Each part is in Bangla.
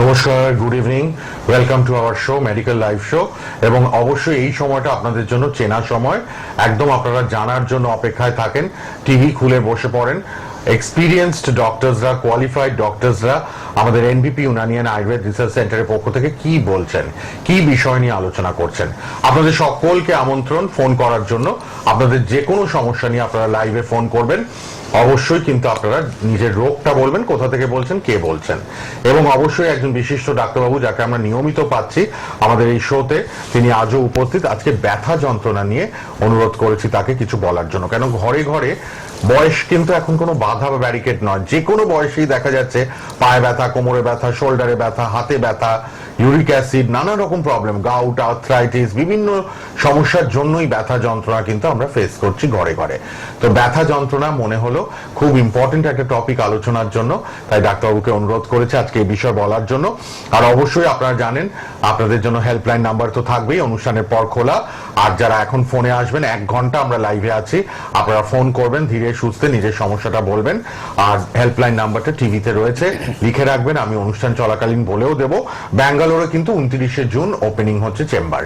নমস্কার, good evening, welcome to our show medical live show. এবং অবশ্যই এই সময়টা আপনাদের জন্য চেনা সময়, একদম আপনারা জানার জন্য অপেক্ষায় থাকেন, টিভি খুলে বসে পড়েন। এক্সপিরিয়েন্সড ডক্টরসরা, কোয়ালিফাইড ডক্টরসরা আমাদের এনবিপি ইউনানিয়ান আয়ুর্বেদ রিসার্চ সেন্টারের পক্ষ থেকে কি বলছেন, কি বিষয় নিয়ে আলোচনা করছেন। আপনাদের সকলকে আমন্ত্রণ ফোন করার জন্য। আপনাদের যে কোনো সমস্যা নিয়ে আপনারা লাইভে ফোন করবেন। অবশ্যই কিন্তু আপনারা নিজের রোগটা বলবেন, কোথা থেকে বলছেন, কে বলছেন, এবং অবশ্যই একজন বিশিষ্ট ডাক্তারবাবু যাকে আমরা নিয়মিত পাচ্ছি আমাদের এই শোতে, তিনি আজও উপস্থিত। আজকে ব্যথা যন্ত্রণা নিয়ে অনুরোধ করেছি তাকে কিছু বলার জন্য, কেন ঘরে ঘরে বয়স কিন্তু এখন কোনো বাধা বা ব্যারিকেড নয়। যে কোনো বয়সেই দেখা যাচ্ছে পায়ে ব্যথা, কোমরে ব্যথা, শোল্ডারে ব্যথা, হাতে ব্যথা, ইউরিক অ্যাসিড, নানা রকম প্রবলেম, গাউট, আর্থ্রাইটিস, বিভিন্ন সমস্যার জন্যই ব্যথা যন্ত্রণা কিন্তু আমরা ফেস করছি ঘরে ঘরে। তো ব্যথা যন্ত্রণা মনে হলো খুব ইম্পর্টেন্ট একটা টপিক আলোচনার জন্য, তাই ডাক্তারবাবুকে অনুরোধ করেছে আজকে এই বিষয় বলার জন্য। আর অবশ্যই আপনারা জানেন আপনাদের জন্য হেল্পলাইন নাম্বার তো থাকবেই অনুষ্ঠানের পর খোলা। আর যারা এখন ফোনে আসবেন, 1 ঘন্টা আমরা লাইভে আছি, আপনারা ফোন করবেন, ধীরে সুস্থে নিজের সমস্যাটা বলবেন। আর হেল্পলাইন নাম্বারটা টিভিতে রয়েছে, লিখে রাখবেন, আমি অনুষ্ঠান চলাকালীন বলেও দেব। ব্যাঙ্গালোরে কিন্তু 29শে জুন ওপেনিং হচ্ছে চেম্বার,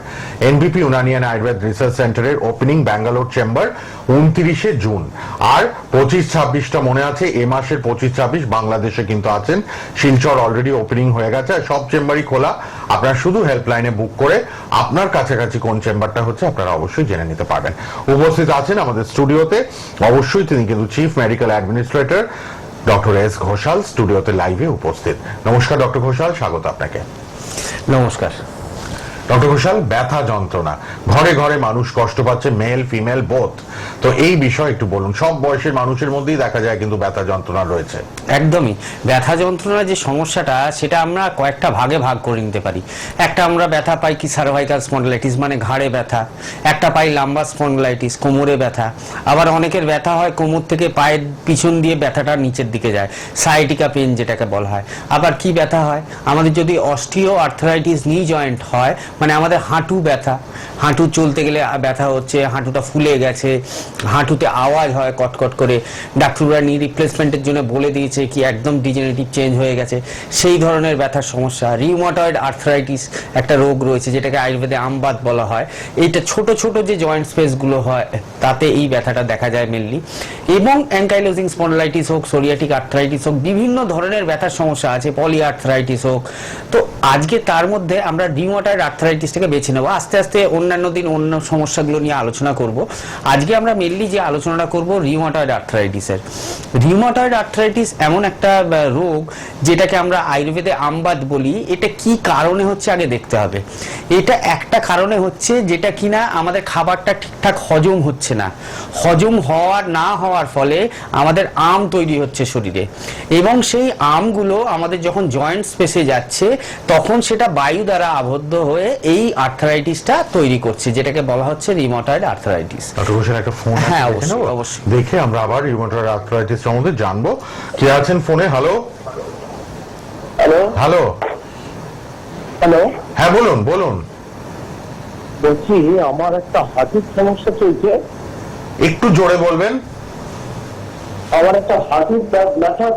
এনবিপি ইউনানিয়ান আয়ুর্বেদ রিসার্চ সেন্টারের ওপেনিং ব্যাঙ্গালোর চেম্বার 29শে জুন। আর 25-26টা মনে আছে, এ মাসের 25-26 বাংলাদেশে কিন্তু আছেন। শিলচর অলরেডি ওপেনিং হয়ে গেছে, আর সব চেম্বারই খোলা। আপনারা শুধু হেল্পলাইনে বুক করে আপনার কাছাকাছি কোন চেম্বারটা হচ্ছে আপনারা অবশ্যই জেনে নিতে পারবেন। উপস্থিত আছেন আমাদের স্টুডিওতে, অবশ্যই তিনি কিন্তু chief medical administrator doctor S Ghoshal, স্টুডিওতে লাইভে উপস্থিত। নমস্কার ডক্টর ঘোষাল, স্বাগত আপনাকে। নমস্কার ডক্টর ঘোষাল, ব্যথা যন্ত্রণা ঘরে ঘরে মানুষ কষ্ট পাচ্ছে, মেল ফিমেল বোথ। তো এই বিষয় একটু বলুন। সব বয়সের মানুষের মধ্যেই দেখা যায় কিন্তু ব্যথা যন্ত্রণা রয়েছে। একদমই, ব্যথা যন্ত্রণার যে সমস্যাটা সেটা আমরা কয়েকটা ভাগে ভাগ করে নিতে পারি। একটা আমরা ব্যথা পাই কি সার্ভাইকাল স্পন্ডিলাইটিস, মানে ঘাড়ে ব্যথা। একটা পাই লাম্বার স্পন্ডিলাইটিস, কোমরে ব্যথা। আবার অনেকের ব্যথা হয় কোমর থেকে পায়ের পিছন দিয়ে ব্যথাটা নিচের দিকে যায়, সায়াটিকা পেন যেটাকে বলা হয়। আবার কি ব্যথা হয় আমাদের যদি অস্টিও আর্থ্রাইটিস নি জয়েন্ট হয়, মানে আমাদের হাঁটু ব্যথা, হাঁটু চলতে গেলে ব্যথা হচ্ছে, হাঁটুটা ফুলে গেছে, হাঁটুতে আওয়াজ হয় কটকট করে, ডাক্তাররা নি রিপ্লেসমেন্টের জন্য বলে দিয়েছে কি একদম ডিজেনারেটিভ চেঞ্জ হয়ে গেছে, সেই ধরনের ব্যথার সমস্যা। রিউমাটয়েড আর্থ্রাইটিস একটা রোগ রয়েছে যেটাকে আয়ুর্বেদে আমবাত বলা হয়। এইটা ছোট ছোট যে জয়েন্ট স্পেসগুলো হয় তাতে এই ব্যথাটা দেখা যায় মেনলি। এবং অ্যাঙ্কাইলোজিং স্পন্ডিলাইটিস হোক, সোরিয়াটিক আর্থ্রাইটিস হোক, বিভিন্ন ধরনের ব্যথার সমস্যা আছে, পলি আর্থ্রাইটিস হোক। তো আজকে তার মধ্যে আমরা রিউমাটয়েড আর্থ্রাইটিসটাকে বেছে নেব, আস্তে আস্তে অন্যান্য দিন অন্য সমস্যাগুলো নিয়ে আলোচনা করব। আজকে আমরা মেনলি যে আলোচনাটা করব রিউমাটয়েড আর্থ্রাইটিসের। রিউমাটয়েড আর্থ্রাইটিস এমন একটা রোগ যেটাকে আমরা আয়ুর্বেদে আমবাত বলি। এটা কি কারণে হচ্ছে আগে দেখতে হবে। এটা একটা কারণে হচ্ছে যেটা কিনা আমাদের খাবারটা ঠিকঠাক হজম হচ্ছে না। হজম হওয়ার না হওয়ার ফলে আমাদের আম তৈরি হচ্ছে শরীরে, এবং সেই আমগুলো আমাদের যখন জয়েন্ট স্পেসে যাচ্ছে তখন সেটা বায়ু দ্বারা আবদ্ধ হয়ে এই আর্থ্রাইটিসটা তৈরি করছে, যেটাকে বলা হচ্ছে রিউমাটয়েড আর্থ্রাইটিস। ডক্টর ঘোষাল, একটা ফোন আছে, হ্যাঁ অবশ্যই অবশ্যই, দেখে আমরা আবার রিউমাটয়েড আর্থ্রাইটিস সম্বন্ধে জানবো। কে আছেন ফোনে? হ্যালো হ্যালো হ্যালো হ্যালো হ্যাঁ বলুন বলুন। বলছি আমার একটা হাঁটুর সমস্যা চলছে। একটু জোরে বলবেন। আমার একটা হাঁটুর ব্যথা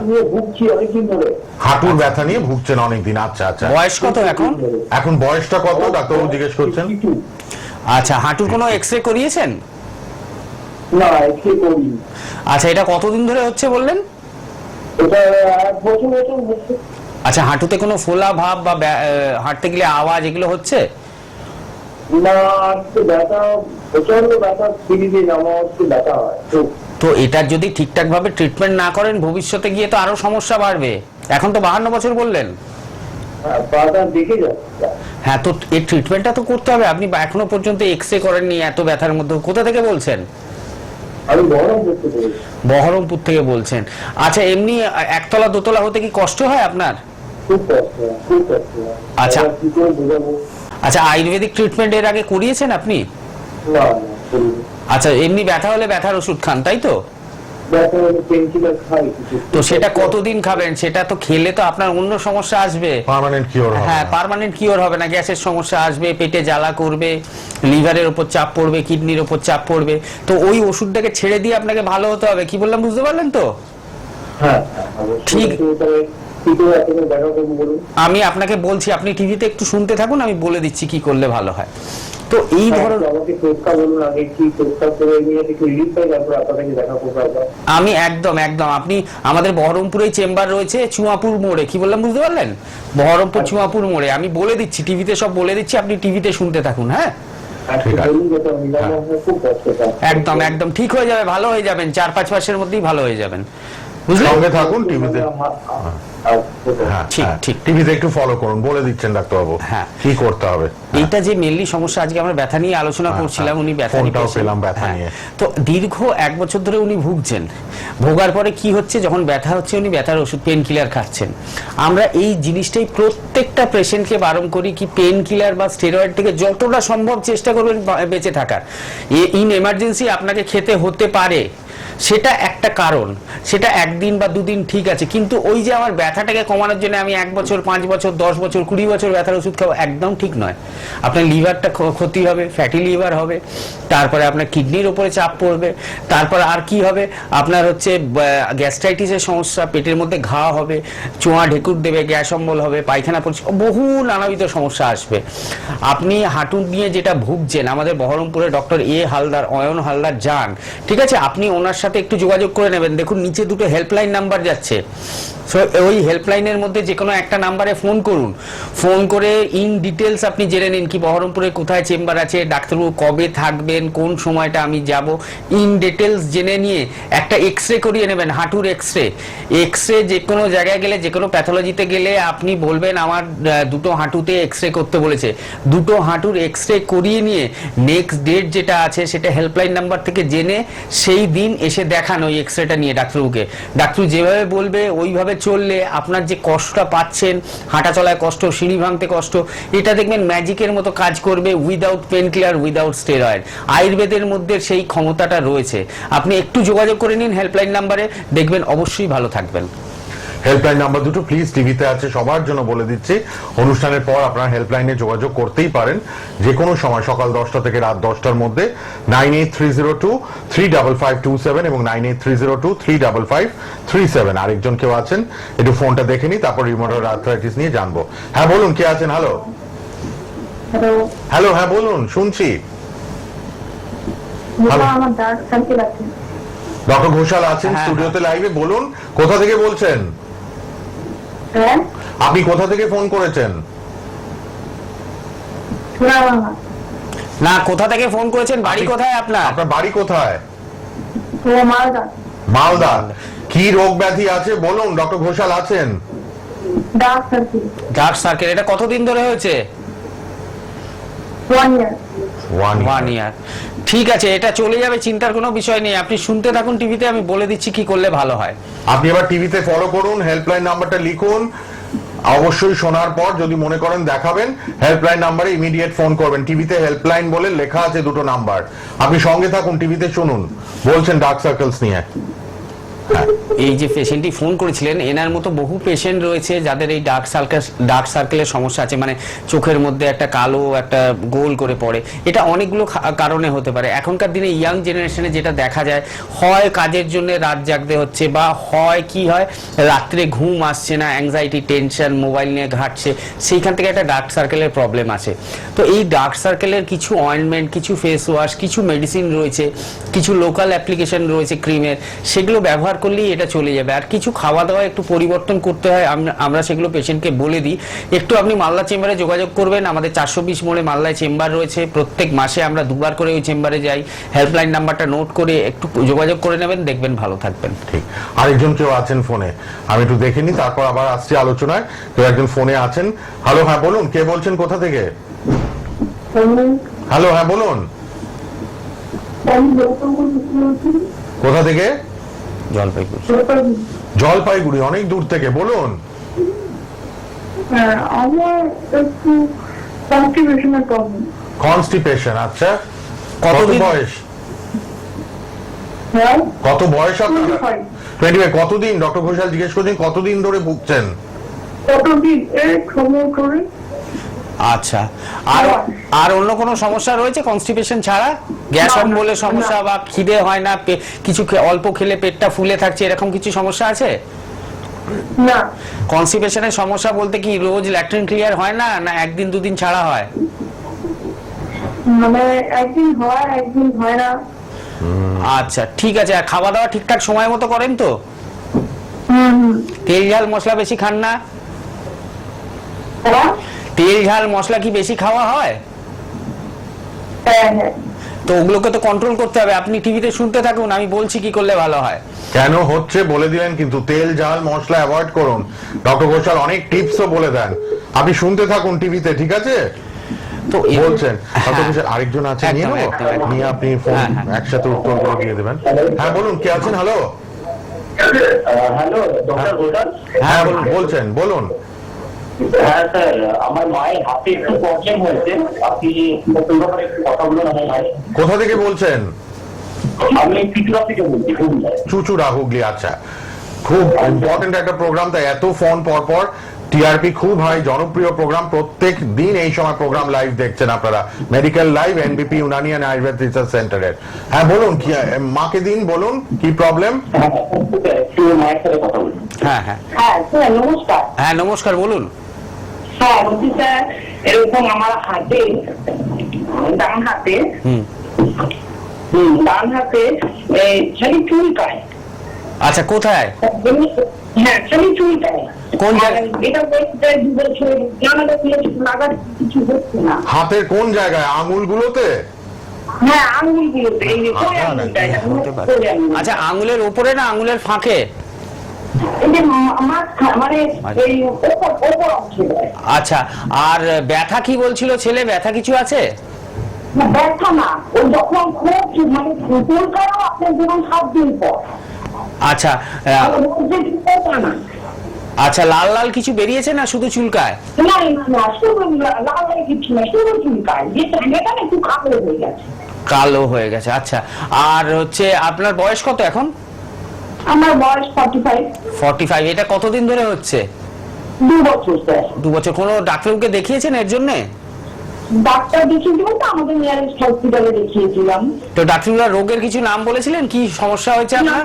নিয়ে ভুগছি অনেকদিন ধরে। হাঁটুর ব্যথা নিয়ে ভুগছেন অনেকদিন, আচ্ছা আচ্ছা। বয়স কত এখন? এখন বয়সটা কত ডাক্তারবাবু জিজ্ঞেস করছেন? আচ্ছা, হাঁটুর কোনো এক্সরে করিয়েছেন? না, এক্সরে করি। আচ্ছা, এটা কতদিন ধরে হচ্ছে বললেন? এটা 1 বছর হচ্ছে। আচ্ছা, হাঁটুতে কোনো ফোলা ভাব বা হাঁটতে গেলে আওয়াজ এগুলো হচ্ছে? না, ব্যথা প্রচন্ড ব্যথা, ফিরি দিন আমার ব্যথা হয়। তো এটার যদি ঠিকঠাক ভাবে ট্রিটমেন্ট না করেন ভবিষ্যতে গিয়ে তো আরো সমস্যা বাড়বে। এখন তো 52 বছর বললেন। দেখে যাচ্ছে। হ্যাঁ, তো এই ট্রিটমেন্টটা তো করতে হবে। আপনি এখনো পর্যন্ত এক্সরে করেননি এত ব্যথার মধ্যে। কোথা থেকে বলছেন? আমি বহরমপুর থেকে বলছি। বহরমপুর থেকে বলছেন। আচ্ছা, এমনি একতলা দোতলা হতে কি কষ্ট হয় আপনার? খুব কষ্ট, খুব কষ্ট। আচ্ছা কি করে বোঝাবো? আচ্ছা, আয়ুর্বেদিক ট্রিটমেন্ট এর আগে করিয়েছেন আপনি? না না, করিনি। আচ্ছা, এমনি ব্যথা হলে ব্যথার ওষুধ খান তাই তো? ব্যথা হলে পেইনকিলার খাই কিছু। তো সেটা কতদিন খাবেন? সেটা তো খেলে তো আপনার অন্য সমস্যা আসবে। পার্মানেন্ট কিওর হবে? হ্যাঁ, পার্মানেন্ট কিওর হবে না। গ্যাসের সমস্যা আসবে, পেটে জ্বালা করবে, লিভারের উপর চাপ পড়বে, কিডনির উপর চাপ পড়বে। তো ওই ওষুধটাকে ছেড়ে দিয়ে আপনাকে ভালো হতে হবে। কি বললাম বুঝতে পারলেন তো? হ্যাঁ, ঠিক। কি করে আপনাকে দেখা করবো বলুন? আমি আপনাকে বলছি, আপনি টিভিতে একটু শুনতে থাকুন, আমি বলে দিচ্ছি কি করলে ভালো হয়। তো এই ধরনের আমাকে পরীক্ষা বলুন, আগে কি পরীক্ষা করে নিয়ে একটু রিলিজ পাই, তারপর আপনাকে দেখা করবো আবার। আমি একদম আপনি আমাদের বহরমপুরে চেম্বার রয়েছে, চুয়াপুর মোড়ে, কি বললাম বুঝতে পারলেন? বহরমপুর চুয়াপুর মোড়ে। আমি বলে দিচ্ছি, টিভিতে সব বলে দিচ্ছি, আপনি টিভিতে শুনতে থাকুন। হ্যাঁ, আজকে বলুন যেটা মিলানো হয়, খুব কষ্টটা। একদম ঠিক হয়ে যাবে, ভালো হয়ে যাবেন, 4-5 মাসের মধ্যেই ভালো হয়ে যাবেন, বুঝলেন? সঙ্গে থাকুন টিভিতে। হ্যাঁ, ঠিক। টিভিতে একটু ফলো করুন, বলে দিচ্ছেন ডাক্তারবাবু হ্যাঁ। কি করতে হবে। এইটা যে মেনলি সমস্যা, আজকে আমরা ব্যথা নিয়ে আলোচনা করছিলাম, উনি ব্যথা নিয়ে ফোনটাও পেলাম ব্যথা নিয়ে। তো দীর্ঘ 1 বছর ধরে উনি ভুগছেন। ভোগার পরে কি হচ্ছে, যখন ব্যথা হচ্ছে উনি ব্যথার ওষুধ, পেন কিলার খাচ্ছেন। আমরা এই জিনিসটাই প্রত্যেকটা পেশেন্টকে বারণ করি কি পেন কিলার বা স্টেরয়েড থেকে যতটা সম্ভব চেষ্টা করবেন বেঁচে থাকার। ইন এমার্জেন্সি আপনাকে খেতে হতে পারে, সেটা একটা কারণ, সেটা 1 দিন বা 2 দিন ঠিক আছে, কিন্তু ওই যে আমার ব্যথাটাকে কমানোর জন্য আমি 1 বছর, 5 বছর, 10 বছর, 20 বছর ব্যথার ওষুধ খাবো, একদম ঠিক নয়। আপনার লিভারটা ক্ষতি হবে, ফ্যাটি লিভার হবে, তারপরে আপনার কিডনির উপরে চাপ পড়বে, তারপর আর কি হবে, আপনার হচ্ছে গ্যাস্ট্রাইটিসের সমস্যা, পেটের মধ্যে ঘা হবে, চোঁয়া ঢেকুর দেবে, গ্যাস অম্বল হবে, পায়খানা পড়ছে, বহু নানাবিধ সমস্যা আসবে। আপনি হাঁটু নিয়ে যেটা ভুগছেন, আমাদের বহরমপুরে ডক্টর অয়ন হালদার যান, ঠিক আছে? আপনি ওনার সাথে একটু যোগাযোগ করে নেবেন। দেখুন নিচে 2টো হেল্পলাইন নাম্বার যাচ্ছে, সো ওই হেল্পলাইনের মধ্যে যে কোনো একটা নাম্বারে ফোন করুন। ফোন করে ইন ডিটেলস আপনি জেনে নিন কি বহরমপুরে কোথায় চেম্বার আছে, ডাক্তারবাবু কবে থাকবেন, কোন সময়টা আমি যাব, ইন ডিটেলস জেনে নিয়ে একটা এক্সরে করিয়ে নেবেন, হাঁটুর এক্সরে যে কোনো জায়গায় গেলে, যে কোনো প্যাথোলজিতে গেলে আপনি বলবেন আমার 2টো হাঁটুতে এক্সরে করতে বলেছে, 2টো হাঁটুর এক্সরে করিয়ে নিয়ে নেক্সট ডেট যেটা আছে সেটা হেল্পলাইন নাম্বার থেকে জেনে সেই দিন এসে দেখান ওই এক্সরেটা নিয়ে ডাক্তারবাবুকে। ডাক্তার যেভাবে বলবে ওইভাবে চললে আপনার যে কষ্টটা পাচ্ছেন, হাঁটা চলায় কষ্ট, সিঁড়ি ভাঙতে কষ্ট, এটা দেখবেন ম্যাজিকের মতো কাজ করবে, without pain killer, without steroid. আয়ুর্বেদের মধ্যে সেই ক্ষমতাটা রয়েছে। আপনি একটু যোগাযোগ করে নিন হেল্পলাইন নাম্বারে, দেখবেন অবশ্যই ভালো থাকবেন। হেল্পলাইন নাম্বার 2টো প্লিজ টিভিতে আছে, সবার জন্য বলে দিচ্ছি। অনুষ্ঠানের পর আপনারা হেল্পলাইনে যোগাযোগ করতেই পারেন যে কোনো সময়, সকাল 10টা থেকে রাত 10টার মধ্যে। 9830235527 এবং 9830235537। আরেকজন কেউ আছেন, একটু ফোনটা দেখে নি, তারপর রিউমাটয়েড আর্থ্রাইটিস নিয়ে জানবো। হ্যাঁ বলুন, কে আছেন? হ্যালো হ্যালো, হ্যাঁ বলুন, শুনছি। আমার দাঁত সার্কেল আছে। ডক্টর ঘোষাল আছেন স্টুডিওতে লাইভে, বলুন কোথা থেকে বলছেন? হ্যাঁ, আপনি কোথা থেকে ফোন করেছেন? না, কোথা থেকে ফোন করেছেন, বাড়ি কোথায় আপনার? আপনার বাড়ি কোথায়? মালদা। মালদা। কি রোগ ব্যাধি আছে বলুন, ডক্টর ঘোষাল আছেন। দাঁত সার্কেল। ডার্ক সার্কেল, এটা কতদিন ধরে হয়েছে? 1 year। 1 year। ঠিক আছে, এটা চলে যাবে, চিন্তার কোনো বিষয় নেই। আপনি শুনতে থাকুন টিভিতে, আমি বলে দিচ্ছি কি করলে ভালো হয়। আপনি এবার টিভিতে ফলো করুন, হেল্পলাইন নাম্বারটা লিখুন, অবশ্যই শোনার পর যদি মনে করেন দেখাবেন, হেল্পলাইন নাম্বারে ইমিডিয়েট ফোন করবেন। টিভিতে হেল্পলাইন বলে লেখা আছে 2টো নাম্বার, আপনি সঙ্গে থাকুন, টিভিতে শুনুন। বলছেন ডার্ক সার্কেলস নিয়ে। এই যে পেশেন্টটি ফোন করেছিলেন, এনার মতো বহু পেশেন্ট রয়েছে যাদের এই ডার্ক সার্কেলের সমস্যা আছে, মানে চোখের মধ্যে একটা কালো একটা গোল করে পড়ে। এটা অনেকগুলো কারণে হতে পারে। এখনকার দিনে ইয়াং জেনারেশনে যেটা দেখা যায়, হয় কাজের জন্য রাত জাগতে হচ্ছে, বা হয় কি হয় রাত্রে ঘুম আসছে না, অ্যাংজাইটি, টেনশন, মোবাইল নিয়ে ঘাটছে, সেইখান থেকে একটা ডার্ক সার্কেলের প্রবলেম আছে। তো এই ডার্ক সার্কেলের কিছু অয়েন্টমেন্ট, কিছু ফেস ওয়াশ, কিছু মেডিসিন রয়েছে, কিছু লোকাল অ্যাপ্লিকেশন রয়েছে ক্রিমের, সেগুলো ব্যবহার করলেই এটা চলে যাবে। আর কিছু খাওয়া দাওয়া একটু পরিবর্তন করতে হয়, আমরা সেগুলো পেশেন্টকে বলে দিই। একটু আপনি মালদা চেম্বারে যোগাযোগ করবেন, আমাদের 420 মোড়ে মালদায় চেম্বার রয়েছে, প্রত্যেক মাসে আমরা 2বার করে ওই চেম্বারে যাই। হেল্পলাইন নাম্বারটা নোট করে একটু যোগাযোগ করে নেবেন, দেখবেন ভালো থাকবেন। ঠিক, আরেকজন কেউ আছেন ফোনে, আমি একটু দেখে নিই, তারপর আবার আসছি আলোচনায়। কেউ একজন ফোনে আছেন। হ্যালো, হ্যাঁ বলুন, কে বলছেন, কোথা থেকে? হ্যালো, হ্যাঁ বলুন, কোথা থেকে? জলপাইগুড়ি, অনেক দূর থেকে, বলুন। আমার একটু কনস্টিপেশনের প্রবলেম। কনস্টিপেশন, আচ্ছা। কত বয়স? হ্যাঁ, কত বয়স আপনার? 25। কতদিন, ডক্টর ঘোষাল জিজ্ঞেস করছেন কতদিন ধরে ভুগছেন? কতদিন? এক সময় করে। আচ্ছা, আর অন্য কোনো সমস্যা রয়েছে কনস্টিপেশন ছাড়া? গ্যাস অম্বলের সমস্যা বা খিদে হয় না, কিছু অল্প খেলে পেটটা ফুলে থাকছে, এরকম কিছু সমস্যা আছে? না, কনস্টিপেশনের সমস্যা বলতে কি রোজ ল্যাট্রিন ক্লিয়ার হয় না, না একদিন দুদিন ছাড়া হয়? মানে একদিন হয় একদিন হয় না। আচ্ছা ঠিক আছে। আর খাওয়া দাওয়া ঠিকঠাক সময় মতো করেন তো? তেল ঝাল মশলা বেশি খান না? হ্যাঁ তেল ঝাল মশলা কি বেশি খাওয়া হয়? হ্যাঁ হ্যাঁ। তো ওগুলোকে তো কন্ট্রোল করতে হবে। আপনি টিভিতে শুনতে থাকুন, আমি বলছি কি করলে ভালো হয়। কেন হচ্ছে বলে দিলেন, কিন্তু তেল ঝাল মশলা অ্যাভয়েড করুন। ডক্টর ঘোষাল অনেক টিপসও বলে দেন, আপনি শুনতে থাকুন টিভিতে, ঠিক আছে? তো বলছেন ডক্টর হ্যাঁ। ঘোষাল, আরেকজন আছে, নিয়ে একদম, নেবো, একদম, একদম। নিয়ে আপনি ফোন হ্যাঁ, হ্যাঁ। একসাথে উত্তরগুলো দিয়ে দেবেন। হ্যাঁ বলুন, কে আছেন? হ্যালো। Hello doctor Ghoshal. হ্যাঁ বলছেন, বলুন। হ্যাঁ স্যার, আমার মায়ের হাতে একটু প্রবলেম হয়েছে, আপনি ওই ব্যাপারে একটু কথা বলুন আমার মায়ের। কোথা থেকে বলছেন? আমি ত্রিপুরা থেকে বলছি, হুগলিয়ায়। চুচুড়া, হুগলি। আচ্ছা, খুব ইম্পর্টেন্ট একটা প্রোগ্রাম, তাই এত ফোন পর পর। টিআরপি খুব হাই, জনপ্রিয় প্রোগ্রাম, প্রত্যেক দিন এই সময় প্রোগ্রাম লাইভ দেখছেন আপনারা, medical live এনবিপি Unani and Ayurveda research সেন্টারের। হ্যাঁ বলুন, কি মাকে দিন, বলুন কি প্রবলেম। একটু মায়ের সাথে কথা বলুন। হ্যাঁ হ্যাঁ হ্যাঁ স্যার নমস্কার। হ্যাঁ নমস্কার, বলুন। হ্যাঁ বলছি স্যার, এরকম আমার হাতে, ডান হাতে, ডান হাতে খালি চুলকায়। আচ্ছা কোথায়? হ্যাঁ খালি চুলকায়। কোন জায়গায়? এটা বলতে 2 বছর জানাটা লাগার কিছু হচ্ছে না। হাতের কোন জায়গায়? আঙুলগুলোতে? হ্যাঁ আঙুলগুলোতে, এই যে কোন হ্যাঁ, আঙুলটা, এটা হতে পারে। কোন আঙুল? আচ্ছা আঙুলের উপরে না আঙুলের ফাঁকে? এই যে মাঝখানে, মানে এই ওপর অংশে দেয়। আচ্ছা, আর ব্যথা কি বলছিল ছেলে, ব্যথা কিছু আছে? না, ব্যথা না, ও যখন খুব মানে চুলকায়ও আপনার ধরুন 7 দিন পর। আচ্ছা না আচ্ছা, লাল লাল কিছু বেরিয়েছে না শুধু চুলকায়? না না, শুধু লাল কিছু না, শুধু চুলকায়, যে চামড়াটা না একটু কালো হয়ে গেছে। কালো হয়ে গেছে। আচ্ছা, আর হচ্ছে আপনার বয়স কত এখন? আমার বয়স 45। 45। এটা কতদিন ধরে হচ্ছে? 2 বছর স্যার। 2 বছর। কোনো ডাক্তারকে দেখিয়েছেন এর জন্য? ডাক্তার দেখিয়েছিলাম তো, আমাদের নিয়ারেস্ট হসপিটালে দেখিয়েছিলাম। তো ডাক্তাররা রোগের কিছু নাম বলেছিলেন, কি সমস্যা হয়েছে না, আপনার?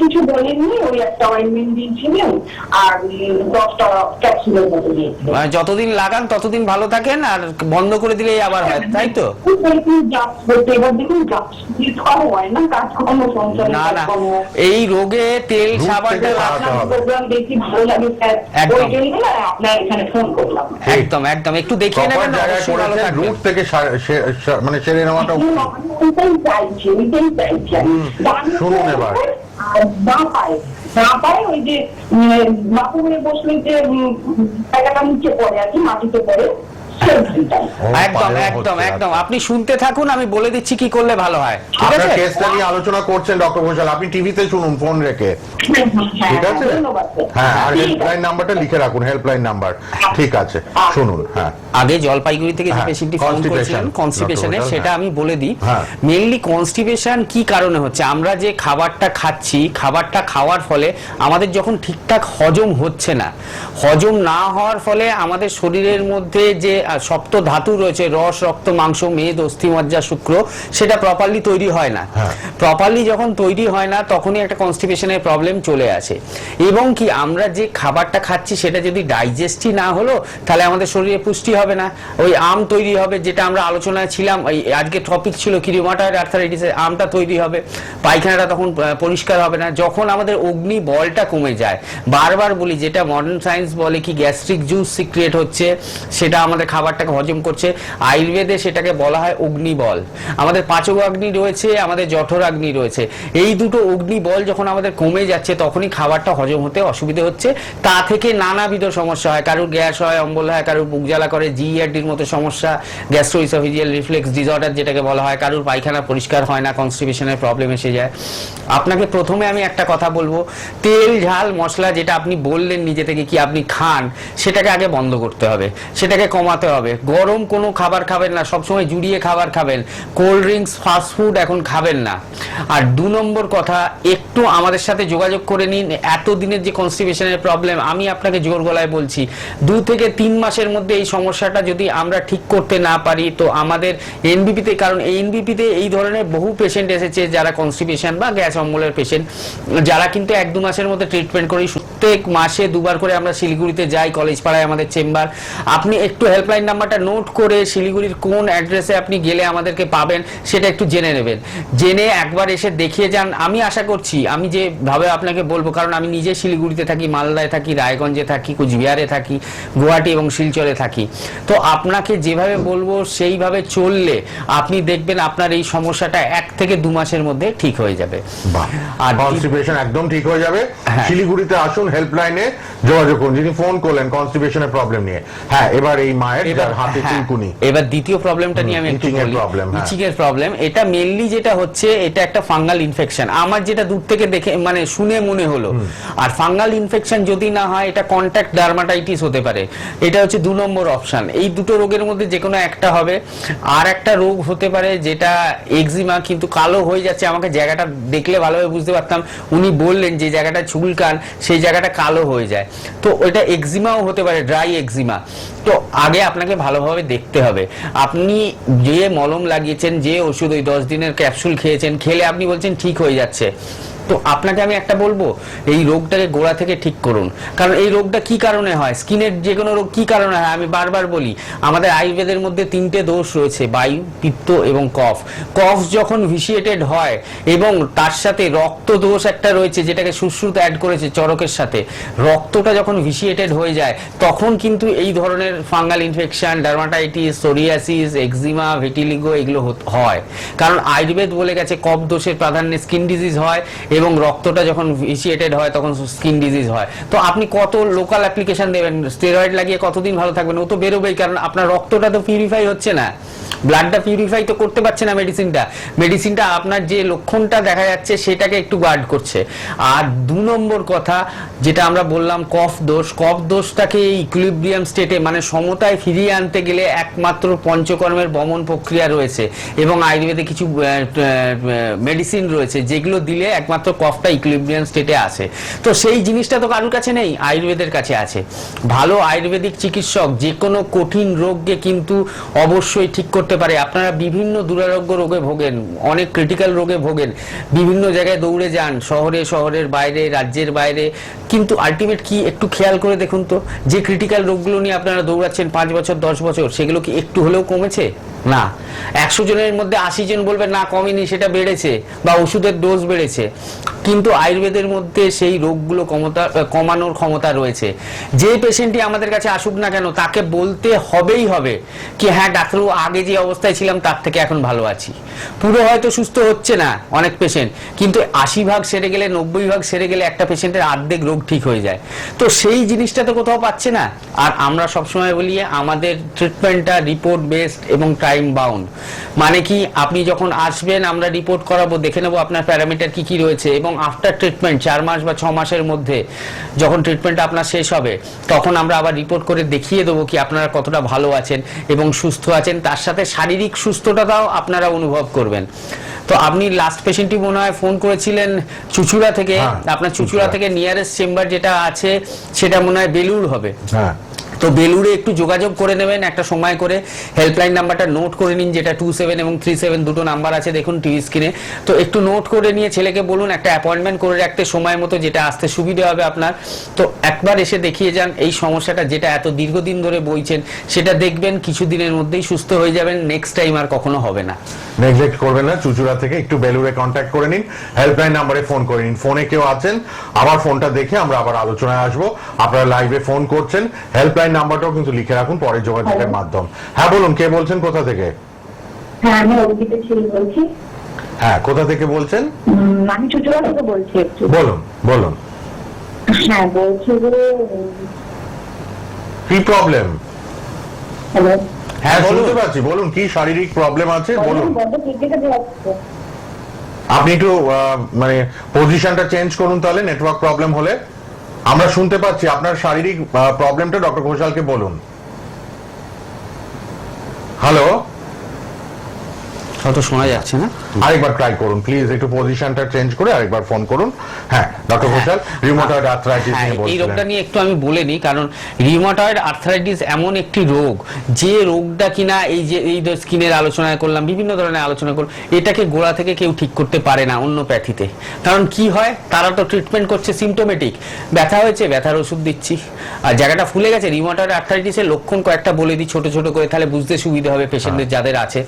কিছু বলেননি, ওই একটা অয়েন্টমেন্ট দিয়েছিলেন আর 10টা ক্যাপসুলের মতো দিয়েছিলেন। মানে যতদিন লাগান ততদিন ভালো থাকেন, আর বন্ধ করে দিলেই আবার হয়, তাই তো? এবার দেখুন হয় না, কাজকর্ম সংসারে না না, কাজকর্ম। এই রোগে তেল রোগ সাবানটা থেকে রাখা। বাঁচাতে হবে। প্রোগ্রাম দেখি ভালো লাগে স্যার, একদম। ওই জন্য না আপনার এখানে ফোন করলাম। একদম একদম, একটু দেখিয়ে প্রপার নেবেন, জায়গায় অবশ্যই ভালো করেছেন, থাকবেন। রুট থেকে মানে সেরে নেওয়াটা উচিত। ওইটাই চাইছি, ওইটাই চাইছি আমি। শুনুন এবার। আর না পায় ওই যে বাথরুমে বসলে যে জায়গাটা নিচে পড়ে আর কি, মাটিতে পড়ে, সেইটাই। ও, একদম পায়েও একদম হচ্ছে, একদম, আচ্ছা। আপনি শুনতে থাকুন, আমি বলে দিচ্ছি কি করলে ভালো হয়, ঠিক আপনার আছে? কেসটা নিয়ে আলোচনা করছেন ডক্টর ঘোষাল, আপনি টিভিতে শুনুন ফোন রেখে, ঠিক আছে? ধন্যবাদ স্যার। হ্যাঁ, আর ঠিক আছে। হেল্পলাইন নাম্বারটা লিখে রাখুন, হেল্পলাইন নাম্বার, ঠিক আছে? শুনুন। হ্যাঁ আগে জলপাইগুড়ি থেকে যে হ্যাঁ, পেশেন্টটি ফোন constipation, করেছিলেন কনস্টিপেশনের, Dr. সেটা হ্যাঁ। আমি বলে দিই। হ্যাঁ। মেইনলি কনস্টিপেশন কি কারণে হচ্ছে, আমরা যে খাবারটা খাচ্ছি, খাবারটা খাওয়ার ফলে আমাদের যখন ঠিকঠাক হজম হচ্ছে না, হজম না হওয়ার ফলে আমাদের শরীরের মধ্যে যে সপ্ত ধাতু রয়েছে, রস, রক্ত, মাংস, মেদ, অস্থি, মজ্জা, শুক্র, সেটা প্রপারলি তৈরি হয় না। হ্যাঁ। প্রপারলি যখন তৈরি হয় না, তখনই একটা কনস্টিপেশনের প্রবলেম চলে আসে। এবং কি আমরা যে খাবারটা খাচ্ছি সেটা যদি ডাইজেস্টই না হলো, তাহলে আমাদের শরীরে পুষ্টি হবে না। ওই আম তৈরি হবে, যেটা আমরা আলোচনায় ছিলাম, ওই আজকে টপিক ছিল কি রিউমাটয়েড আর্থারাইটিসের, আমটা তৈরি হবে, পায়খানাটা তখন পরিষ্কার হবে না। যখন আমাদের অগ্নি বলটা কমে যায়, বারবার বলি, যেটা মডার্ন সায়েন্স বলে কি গ্যাস্ট্রিক জুস সিক্রিয়েট হচ্ছে, সেটা আমাদের খাবারটাকে হজম করছে। আয়ুর্বেদে সেটাকে বলা হয় অগ্নিবল। আমাদের পাচকাগ্নি রয়েছে, আমাদের জঠরাগ্নি রয়েছে। এই দুটো অগ্নিবল যখন আমাদের কমে যাচ্ছে, তখনই খাবারটা হজম হতে অসুবিধে হচ্ছে। তা থেকে নানাবিধ সমস্যা হয়, কারোর গ্যাস হয়, অম্বল হয়, কারোর বুক জ্বালা করে, জিইআরডির মতো সমস্যা, গ্যাস্ট্রোইসোফেজিয়াল রিফ্লেক্স ডিসঅর্ডার যেটাকে বলা হয়, কারোর পায়খানা পরিষ্কার হয় না, কনস্টিপেশনের প্রবলেম এসে যায়। আপনাকে প্রথমে আমি একটা কথা বলবো, তেল ঝাল মশলা যেটা আপনি বললেন নিজে থেকে কি আপনি খান, সেটাকে আগে বন্ধ করতে হবে, সেটাকে কমাতে হবে। গরম কোনো খাবার খাবেন না, সবসময় জুড়িয়ে খাবার খাবেন, কোল্ড ড্রিঙ্কস, ফাস্ট ফুড এখন খাবেন না। আর 2 নম্বর কথা, একটু আমাদের সাথে যোগাযোগ করে নিন। এতদিনের যে কনস্টিপেশনের প্রবলেম, আমি আপনাকে জোর গলায় বলছি, 2 থেকে 3 মাসের মধ্যে এই সমস্যাটা যদি আমরা ঠিক করতে না পারি, তো আমাদের এনবিপিতে, কারণ এনবিপিতে এই ধরনের বহু পেশেন্ট এসেছে যারা কনস্টিপেশন বা গ্যাস অম্বলের পেশেন্ট, যারা কিন্তু 1-2 মাসের মধ্যে ট্রিটমেন্ট করেই প্রত্যেক মাসে 2বার করে আমরা শিলিগুড়িতে যাই, কলেজ পাড়ায় আমাদের চেম্বার। আপনি একটু হেল্পলাইন নাম্বারটা নোট করে শিলিগুড়ির কোন অ্যাড্রেসে আপনি গেলে আমাদেরকে পাবেন সেটা একটু জেনে নেবেন, জেনে একবার এসে দেখিয়ে যান। আমি আশা করছি, আমি যেভাবে আপনাকে বলবো, কারণ আমি নিজে শিলিগুড়িতে থাকি, মালদায় থাকি, রায়গঞ্জে থাকি, কুচবিহারে থাকি, গুয়াহাটি এবং শিলচরে থাকি, তো আপনাকে যেভাবে বলবো সেইভাবে চললে আপনি দেখবেন আপনার এই সমস্যাটা 1 থেকে 2 মাসের মধ্যে ঠিক হয়ে যাবে। আর কনস্টিপেশন একদম ঠিক হয়ে যাবে। শিলিগুড়িতে আসুন, হেল্পলাইনে যোগাযোগ করুন, যিনি ফোন করলেন কনস্টিপেশনের প্রবলেম নিয়ে। হ্যাঁ, এবার এই মায়ের যার হাতে চুলকুনি, এবার দ্বিতীয় প্রবলেমটা নিয়ে আমি একটু বলি। ইচিং এর প্রবলেম, এটা মেইনলি যেটা হচ্ছে, এটা একটা ফাঙ্গাল ইনফেকশন। আমার যেটা দূর থেকে দেখে মানে শুনে মনে হলো, আর ফাঙ্গাল ইনফেকশন যদি না হয় এটা কন্টাক্ট ডার্মাটাইটিস হতে পারে। এটা হচ্ছে 2 নম্বর অপশন। এই দুটো রোগের মধ্যে যে কোনো একটা হবে। আর একটা রোগ হতে পারে যেটা এক্সিমা, কিন্তু কালো হয়ে যাচ্ছে। আমাকে জায়গাটা দেখলে ভালোভাবে বুঝতে পারতাম, উনি বললেন যে জায়গাটা চুলকান, সেই জায়গাটা কালো হয়ে যায়। তো ওইটা এক্সিমাও হতে পারে, ড্রাই এক্সিমা। তো আগে আপনাকে ভালোভাবে দেখতে হবে। আপনি যে মলম লাগিয়েছেন, যে ওষুধ ওই 10 দিনের ক্যাপসুল খেয়েছেন, খেলে আপনি বলছেন ঠিক হয়ে যাচ্ছে, তো আপনাকে আমি একটা বলবো, এই রোগটাকে গোড়া থেকে ঠিক করুন। কারণ এই রোগটা কি কারণে হয়, স্কিনের যে কোনো রোগ কি কারণে হয়, আমি বারবার বলি, আমাদের আয়ুর্বেদের মধ্যে 3টে দোষ রয়েছে, বায়ু, পিত্ত এবং কফ। কফ যখন ভিসিয়েটেড হয়, এবং তার সাথে রক্ত দোষ একটা রয়েছে, যেটাকে সুশ্রুত অ্যাড করেছে চরকের সাথে, রক্তটা যখন ভিসিয়েটেড হয়ে যায়, তখন কিন্তু এই ধরনের fungal infection, dermatitis, psoriasis, এক্সিমা, vitiligo এগুলো হয়। কারণ আয়ুর্বেদ বলে গেছে কফ দোষের প্রাধান্যে স্কিন ডিজিজ হয়, এবং রক্তটা যখন ভিসিয়েটেড হয় তখন স্কিন ডিজিজ হয়। তো আপনি কত লোকাল অ্যাপ্লিকেশন দেবেন, স্টেরয়েড লাগিয়ে কতদিন ভালো থাকবেন? ও তো বেরোবেই, কারণ আপনার রক্তটা তো পিউরিফাই হচ্ছে না, ব্লাডটা পিউরিফাই তো করতে পারছে না মেডিসিনটা আপনার যে লক্ষণটা দেখা যাচ্ছে সেটাকে একটু গার্ড করছে। আর 2 নম্বর কথা যেটা আমরা বললাম, কফ দোষটাকে ইকুইলিব্রিয়াম স্টেটে মানে সমতায় ফিরিয়ে আনতে গেলে একমাত্র পঞ্চকর্মের বমন প্রক্রিয়া রয়েছে, এবং আয়ুর্বেদে কিছু মেডিসিন রয়েছে যেগুলো দিলে একমাত্র কফটা ইকুইলিব্রিয়াম স্টেটে আসে। তো সেই জিনিসটা তো কারোর কাছে নেই, আয়ুর্বেদের কাছে আছে। ভালো আয়ুর্বেদিক চিকিৎসক যে কোনো কঠিন রোগকে কিন্তু অবশ্যই ঠিক করতে পারে। আপনারা বিভিন্ন দুরারোগ্য রোগে ভোগেন, অনেক ক্রিটিক্যাল রোগে ভোগেন, বিভিন্ন জায়গায় দৌড়ে যান, শহরের বাইরে, রাজ্যের বাইরে, কিন্তু আলটিমেট কি একটু খেয়াল করে দেখুন তো, যে ক্রিটিক্যাল রোগগুলো নিয়ে আপনারা দৌড়াচ্ছেন 5 বছর 10 বছর, সেগুলো কি একটু হলেও কমেছে? না। 100 জনের মধ্যে 80 জন বলবে না কমেনি, সেটা বেড়েছে, বা ওষুধের ডোজ বেড়েছে। কিন্তু আয়ুর্বেদের মধ্যে সেই রোগগুলো কমানোর ক্ষমতা রয়েছে। যে পেশেন্টই আমাদের কাছে আসুক না কেন, তাকে বলতে হবেই হবে কি হ্যাঁ ডাক্তারবাবু, আগে যে অবস্থায় ছিলাম তার থেকে এখন ভালো আছি। পুরো হয়তো সুস্থ হচ্ছে না অনেক পেশেন্ট, কিন্তু 80 ভাগ সেরে গেলে, 90 ভাগ সেরে গেলে একটা পেশেন্টের অর্ধেক রোগ ঠিক হয়ে যায়। তো সেই জিনিসটা তো কোথাও পাচ্ছে না। আর আমরা সবসময় বলি আমাদের ট্রিটমেন্টটা রিপোর্ট বেসড এবং টাইম বাউন্ড। মানে কি, আপনি যখন আসবেন আমরা রিপোর্ট করাবো, দেখে নেবো আপনার প্যারামিটার কি কি রয়েছে, এবং আফটার ট্রিটমেন্ট 4 মাস বা 6 মাসের মধ্যে যখন ট্রিটমেন্টটা আপনার শেষ হবে, তখন আমরা আবার রিপোর্ট করে দেখিয়ে দেবো কি আপনারা কতটা ভালো আছেন এবং সুস্থ আছেন। তার সাথে শারীরিক সুস্থতাটাও আপনারা অনুভব করবেন। তো আপনি লাস্ট পেশেন্টটি মনে হয় ফোন করেছিলেন চুচুড়া থেকে। আপনার চুচুড়া থেকে নিয়ারেস্ট চেম্বার যেটা আছে সেটা মনে হয় বেলুড় হবে। হ্যাঁ, তো বেলুড়ে একটু যোগাযোগ করে নেবেন একটা সময় করে। হেল্পলাইন নাম্বারটা নোট করে নিন, যেটা 27 এবং 37 দুটো নাম্বার আছে দেখুন টিভি স্ক্রিনে। তো একটু নোট করে নিয়ে ছেলেকে বলুন একটা অ্যাপয়েন্টমেন্ট করে রাখতে সময় মতো, যেটা আসতে সুবিধা হবে আপনার। তো একবার এসে দেখিয়ে যান এই সমস্যাটা যেটা এত দীর্ঘদিন ধরে বইছেন, সেটা দেখবেন কিছু দিনের মধ্যেই সুস্থ হয়ে যাবেন, নেক্সট টাইম আর কখনো হবে না। নেগলেক্ট করবেন না, চুচুড়া থেকে একটু বেলুড়ে কন্ট্যাক্ট করে নিন, হেল্পলাইন নাম্বারে ফোন করে নিন। ফোনে কেউ আছেন, আবার ফোনটা দেখে আমরা আবার আলোচনায় আসবো। আপনারা লাইভে ফোন করছেন, হেল্পলাইন নাম্বারটাও কিন্তু লিখে রাখুন পরে যোগাযোগের মাধ্যম। হ্যাঁ বলুন, কে বলছেন, কোথা থেকে? হ্যাঁ, আমি অর্পিতা ছিল বলছি। হ্যাঁ, কোথা থেকে বলছেন? আমি চুচুড়া থেকে বলছি একটু। বলুন হ্যাঁ, বলছি যে কি প্রবলেম? হ্যালো, হ্যাঁ শুনতে পাচ্ছি, বলুন কি শারীরিক প্রবলেম আছে বলুন। আপনি একটু মানে পজিশনটা চেঞ্জ করুন তাহলে, নেটওয়ার্ক প্রবলেম হলে। আমরা শুনতে পাচ্ছি আপনার শারীরিক প্রবলেমটা ডক্টর ঘোষালকে বলুন। হ্যালো হয়তো শোনা যাচ্ছে না। আরেকবার ট্রাই করুন প্লিজ, একটু পজিশনটা চেঞ্জ করে আরেকবার ফোন করুন। হ্যাঁ ডক্টর ঘোষাল, রিউমাটয়েড আর্থ্রাইটিস হ্যাঁ, নিয়ে এই বলছিলেন। রোগটা নিয়ে একটু আমি বলে নিই, কারণ রিউমাটয়েড আর্থ্রাইটিস এমন একটি রোগ, যে রোগটা কিনা এই স্কিনের আলোচনা করলাম, বিভিন্ন ধরনের আলোচনা করলাম, এটাকে গোড়া থেকে কেউ ঠিক করতে পারে না অন্য প্যাথিতে। কারণ কি হয়, তারা তো ট্রিটমেন্ট করছে সিমটোমেটিক, ব্যথা হয়েছে ব্যথার ওষুধ দিচ্ছি, আর জায়গাটা ফুলে গেছে। রিউমাটয়েড আর্থ্রাইটিসের লক্ষণ কয়েকটা বলে দিই ছোট ছোট করে, তাহলে বুঝতে সুবিধা হবে পেশেন্টদের যাদের আছে।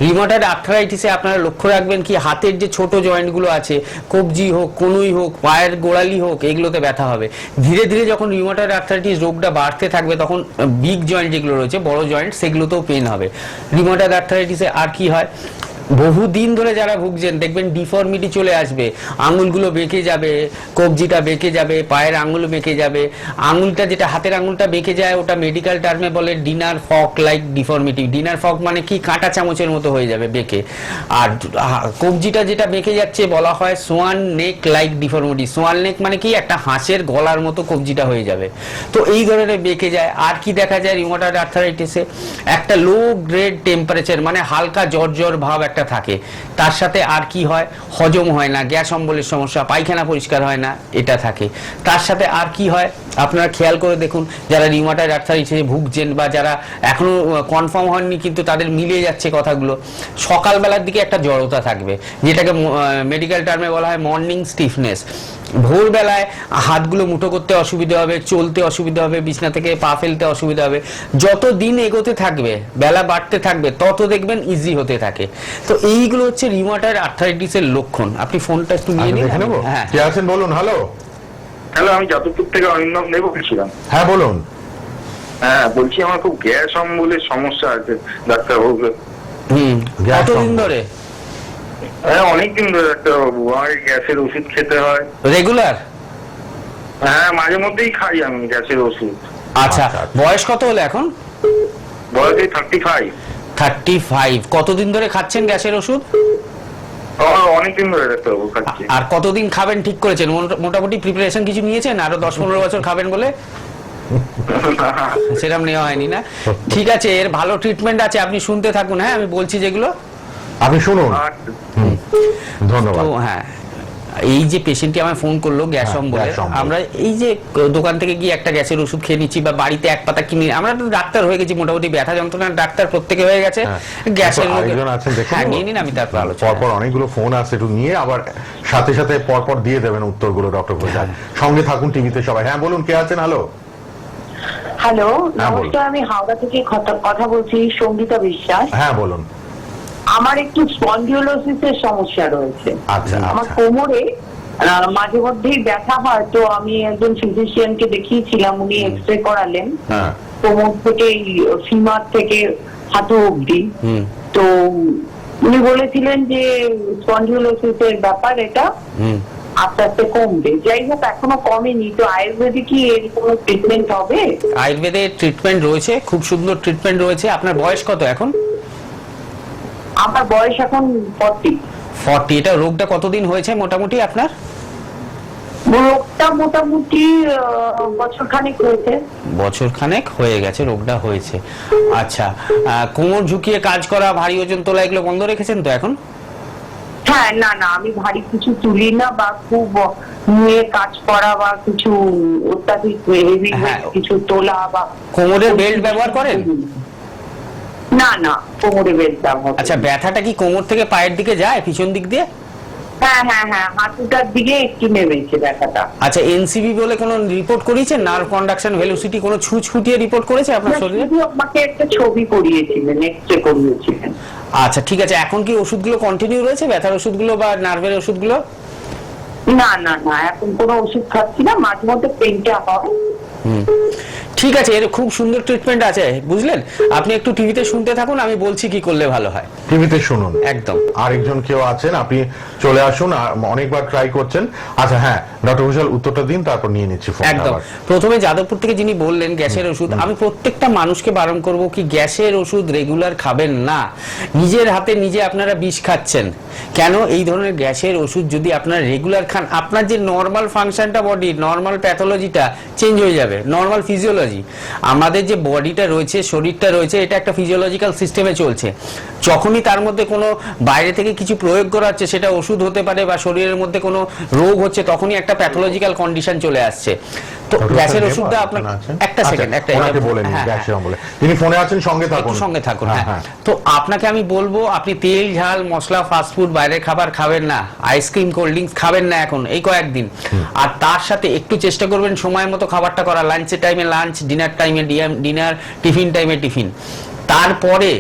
রিউমাটয়েড আর্থ্রাইটিসে আপনারা লক্ষ্য রাখবেন কি, হাতের যে ছোট জয়েন্টগুলো আছে, কবজি হোক, কনুই হোক, পায়ের গোড়ালি হোক, এগুলোতে ব্যথা হবে। ধীরে ধীরে যখন রিউমাটয়েড আর্থ্রাইটিস রোগটা বাড়তে থাকবে, তখন বিগ জয়েন্ট যেগুলো রয়েছে, বড় জয়েন্ট, সেগুলোতেও পেন হবে। রিউমাটয়েড আর্থ্রাইটিসে আর কি হয়, বহুদিন ধরে যারা ভুগছেন দেখবেন ডিফর্মিটি চলে আসবে, আঙুলগুলো বেঁকে যাবে, কবজিটা বেঁকে যাবে, পায়ের আঙুল বেঁকে যাবে। আঙুলটা যেটা হাতের আঙুলটা বেঁকে যায়, ওটা মেডিকেল টার্মে বলে ডিনার ফক লাইক ডিফর্মিটি। ডিনার ফক মানে কি, কাঁটা চামচের মতো হয়ে যাবে বেঁকে। আর কবজিটা যেটা বেঁকে যাচ্ছে বলা হয় সোয়ান নেক লাইক ডিফর্মিটি। সোয়ান নেক মানে কি, একটা হাঁসের গলার মতো কবজিটা হয়ে যাবে। তো এই ধরনের বেঁকে যায়। আর কি দেখা যায় রিউমাটয়েড আর্থ্রাইটিসে, একটা লো গ্রেড টেম্পারেচার, মানে হালকা জ্বর জ্বর ভাব একটা থাকে। তার সাথে আর কি হয়, হজম হয় না, গ্যাস অম্বলের সমস্যা, পায়খানা পরিষ্কার হয় না, এটা থাকে। তার সাথে আর কি হয়, আপনারা খেয়াল করে দেখুন, যারা রিউমাটয়েড আর্থ্রাইটিসে ভুগছেন বা যারা এখনো কনফার্ম হননি কিন্তু তাদের মিলে যাচ্ছে কথাগুলো, সকালবেলার দিকে একটা জড়তা থাকবে, যেটাকে মেডিকেল টার্মে বলা হয় মর্নিং স্টিফনেস। ভোরবেলায় হাতগুলো মুঠো করতে অসুবিধা হবে, চলতে অসুবিধা হবে, বিছনা থেকে পা ফেলতে অসুবিধা হবে। যত দিন এগোতে থাকবে, বেলা বাড়তে থাকবে, তত দেখবেন ইজি হতে থাকে। তো এইগুলো হচ্ছে রিউমাটয়েড আর্থ্রাইটিসের লক্ষণ। আপনি ফোনটা একটু নিয়ে দেখে নিন। নেবো। হ্যাঁ, কে আছেন বলুন। হ্যালো। হ্যালো, আমি যাদবপুর থেকে অরিন্দম দেব বলছিলাম। হ্যাঁ বলুন। হ্যাঁ, বলছি আমার খুব গ্যাস অম্বলের সমস্যা আছে ডাক্তারবাবু। গ্যাস কতদিন অম্বল। ধরে? হ্যাঁ, অনেকদিন ধরে ডাক্তারবাবু, আমার গ্যাসের ওষুধ খেতে হয়। রেগুলার? হ্যাঁ, মাঝে মধ্যেই খাই আমি গ্যাসের ওষুধ। আচ্ছা, বয়স কত হলো এখন? বয়স 35। 35। কতদিন ধরে খাচ্ছেন গ্যাসের ওষুধ? অনেকদিন ধরে ডাক্তারবাবু খাচ্ছি। আর কতদিন খাবেন ঠিক করেছেন? মোটামুটি প্রিপারেশন কিছু নিয়েছেন আরো 10-15 বছর খাবেন বলে? সেরকম নেওয়া হয়নি না? ঠিক আছে, এর ভালো ট্রিটমেন্ট আছে, আপনি শুনতে থাকুন। হ্যাঁ, আমি বলছি যেগুলো আপনি শুনুন। আচ্ছা। ধন্যবাদ। তো হ্যাঁ, এই যে পেশেন্টটি আমায় ফোন করলো গ্যাস অম্বলে, গ্যাস অম্বল। আমরা এই যে দোকান থেকে গিয়ে একটা গ্যাসের ওষুধ খেয়ে নিচ্ছি বা বাড়িতে এক পাতা কিনে, আমরা তো ডাক্তার হয়ে গেছি, মোটামুটি ব্যথা যন্ত্রণার ডাক্তার প্রত্যেকে হয়ে গেছে। গ্যাসের রোগে- আরেকজন আছেন দেখে হ্যাঁ, নেবো? নিয়ে নিন, আমি তারপর আলোচনা। পরপর অনেকগুলো ফোন আছে, একটু নিয়ে আবার সাথে সাথে পরপর দিয়ে দেবেন উত্তরগুলো ডক্টর ঘোষাল। সঙ্গে থাকুন টিভিতে সবাই। হ্যাঁ বলুন, কে আছেন? হ্যালো। হ্যালো, হ্যাঁ, বলুন। নমস্কার, আমি হাওড়া থেকে কথা বলছি, সঙ্গীতা বিশ্বাস। হ্যাঁ বলুন। আমার একটু স্পন্ডিলোসিসের সমস্যা রয়েছে। আচ্ছা আমার আচ্ছা। কোমরে মাঝে মধ্যেই ব্যথা হয়, তো আমি একজন ফিজিশিয়ানকে দেখিয়েছিলাম, উনি এক্সরে করালেন হ্যাঁ। কোমর থেকে ফিমার থেকে হাঁটু অব্দি। হুম। তো উনি বলেছিলেন যে স্পন্ডিলোসিসের ব্যাপার, এটা হুম। আস্তে আস্তে কমবে। যাই হোক, এখনো কমেনি, তো আয়ুর্বেদিক কি এর কোনো ট্রিটমেন্ট হবে? আয়ুর্বেদের ট্রিটমেন্ট রয়েছে, খুব সুন্দর ট্রিটমেন্ট রয়েছে। আপনার বয়স কত এখন? আমার বয়স এখন 40। 40। এটা রোগটা কতদিন হয়েছে মোটামুটি আপনার? রোগটা মোটামুটি বছর খানেক হয়েছে। বছর খানেক হয়ে গেছে রোগটা হয়েছে। আচ্ছা, কোমর ঝুঁকিয়ে কাজ করা, ভারী ওজন তোলা, এগুলো বন্ধ রেখেছেন তো এখন? হ্যাঁ, না না, আমি ভারী কিছু তুলি না, বা খুব নিয়ে কাজ করা বা কিছু অত্যাধিক হেভি হ্যাঁ। কিছু তোলা বা কোমরের বেল্ট ব্যবহার করেন? না না, কোমরে বেল্ট ব্যবহার করি না। আচ্ছা, ব্যথাটা কি কোমর থেকে পায়ের দিকে যায়, পিছন দিক দিয়ে? হ্যাঁ হ্যাঁ হ্যাঁ, হাঁটুটার দিকে একটু নেমেছে ব্যথাটা। আচ্ছা, এনসিবি বলে কোনো রিপোর্ট করিয়েছেন? নার্ভ কন্ডাকশন ভেলোসিটি কোনো ছুটিয়ে রিপোর্ট করেছে আপনার শরীরে? শুধু আমাকে একটা ছবি করিয়েছিলেন, এক্সরে করিয়েছিলেন। আচ্ছা, ঠিক আছে। এখন কি ওষুধগুলো কন্টিনিউ রয়েছে, ব্যথার ওষুধগুলো বা নার্ভের ওষুধগুলো? না না না, এখন কোনো ওষুধ খাচ্ছি না, মাঝে মধ্যে পেনটা হয়। ঠিক আছে, এর খুব সুন্দর ট্রিটমেন্ট আছে, বুঝলেন? আপনি একটু টিভিতে শুনতে থাকুন, আমি বলছি কি করলে ভালো হয়। টিভিতে শুনুন। একদম। আরেকজন কেউ আছেন, আপনি চলে আসুন। অনেকবার ট্রাই করছেন। আচ্ছা হ্যাঁ, ডক্টর ঘোষাল উত্তরটা দিন, তারপর নিয়ে নিচ্ছি ফোন। একদম। প্রথমে যাদবপুর থেকে যিনি বললেন গ্যাসের ওষুধ, আমি প্রত্যেকটা মানুষকে বারণ করব কি গ্যাসের ওষুধ রেগুলার খাবেন না। নিজের হাতে নিজে আপনারা বিষ খাচ্ছেন। কেন? এই ধরনের গ্যাসের ওষুধ যদি আপনারা রেগুলার খান, আপনার যে নর্মাল ফাংশনটা, বডি নর্মাল প্যাথোলজিটা চেঞ্জ হয়ে যাবে, নর্মাল ফিজিওলজি। ফিজিওলজি। আমাদের যে বডিটা রয়েছে, শরীরটা রয়েছে, এটা একটা ফিজিওলজিক্যাল সিস্টেমে চলছে। যখনই তার মধ্যে কোনো বাইরে থেকে কিছু প্রয়োগ করা হচ্ছে, সেটা ওষুধ হতে পারে বা শরীরের মধ্যে কোনো রোগ হচ্ছে, তখনই একটা প্যাথোলজিক্যাল কন্ডিশন চলে আসছে। তো গ্যাসের ওষুধটা আপনার একটা সেকেন্ড, একটা তিনি ফোনে আছেন, সঙ্গে থাকুন, সঙ্গে থাকুন। হ্যাঁ, তো আপনাকে আমি বলবো, আপনি তেল, ঝাল, মশলা, ফাস্টফুড, বাইরের খাবার খাবেন না, আইসক্রিম, কোল্ড ড্রিঙ্কস খাবেন না এখন এই কয়েকদিন। আর তার সাথে একটু চেষ্টা করবেন সময় মতো খাবারটা করা, লাঞ্চের টাইমে লাঞ্চ, ডিনার টাইমে ডিনার, টিফিন টাইমে টিফিন। তারপরে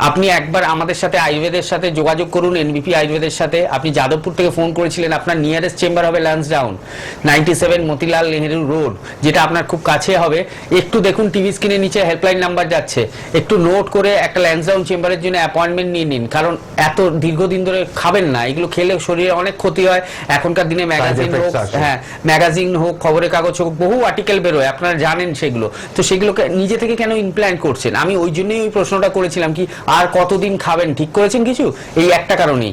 আপনি একবার আমাদের সাথে আয়ুর্বেদের সাথে যোগাযোগ করুন, এনবিপি আয়ুর্বেদের সাথে। আপনি যাদবপুর থেকে ফোন করেছিলেন, আপনার নিয়ারেস্ট চেম্বার হবে ল্যান্সডাউন 97 মতিলাল নেহেরু রোড, যেটা আপনার খুব কাছে হবে। একটু দেখুন টিভি স্ক্রিনের নিচে হেল্পলাইন নাম্বার যাচ্ছে, একটু নোট করে একটা ল্যান্সডাউন চেম্বারের জন্য অ্যাপয়েন্টমেন্ট নিয়ে নিন। কারণ এত দীর্ঘদিন ধরে খাবেন না, এগুলো খেলে শরীরে অনেক ক্ষতি হয়। এখনকার দিনে ম্যাগাজিন হোক, ম্যাগাজিন হোক, খবরের কাগজ হোক, বহু আর্টিকেল বেরোয়, আপনারা জানেন সেগুলো। তো সেগুলোকে নিজে থেকে কেন ইমপ্ল্যান্ট করছেন? আমি ওই জন্যই ওই প্রশ্নটা করেছিলাম, কি আর কতদিন খাবেন, ঠিক করেছেন কিছু? এই একটা কারণেই।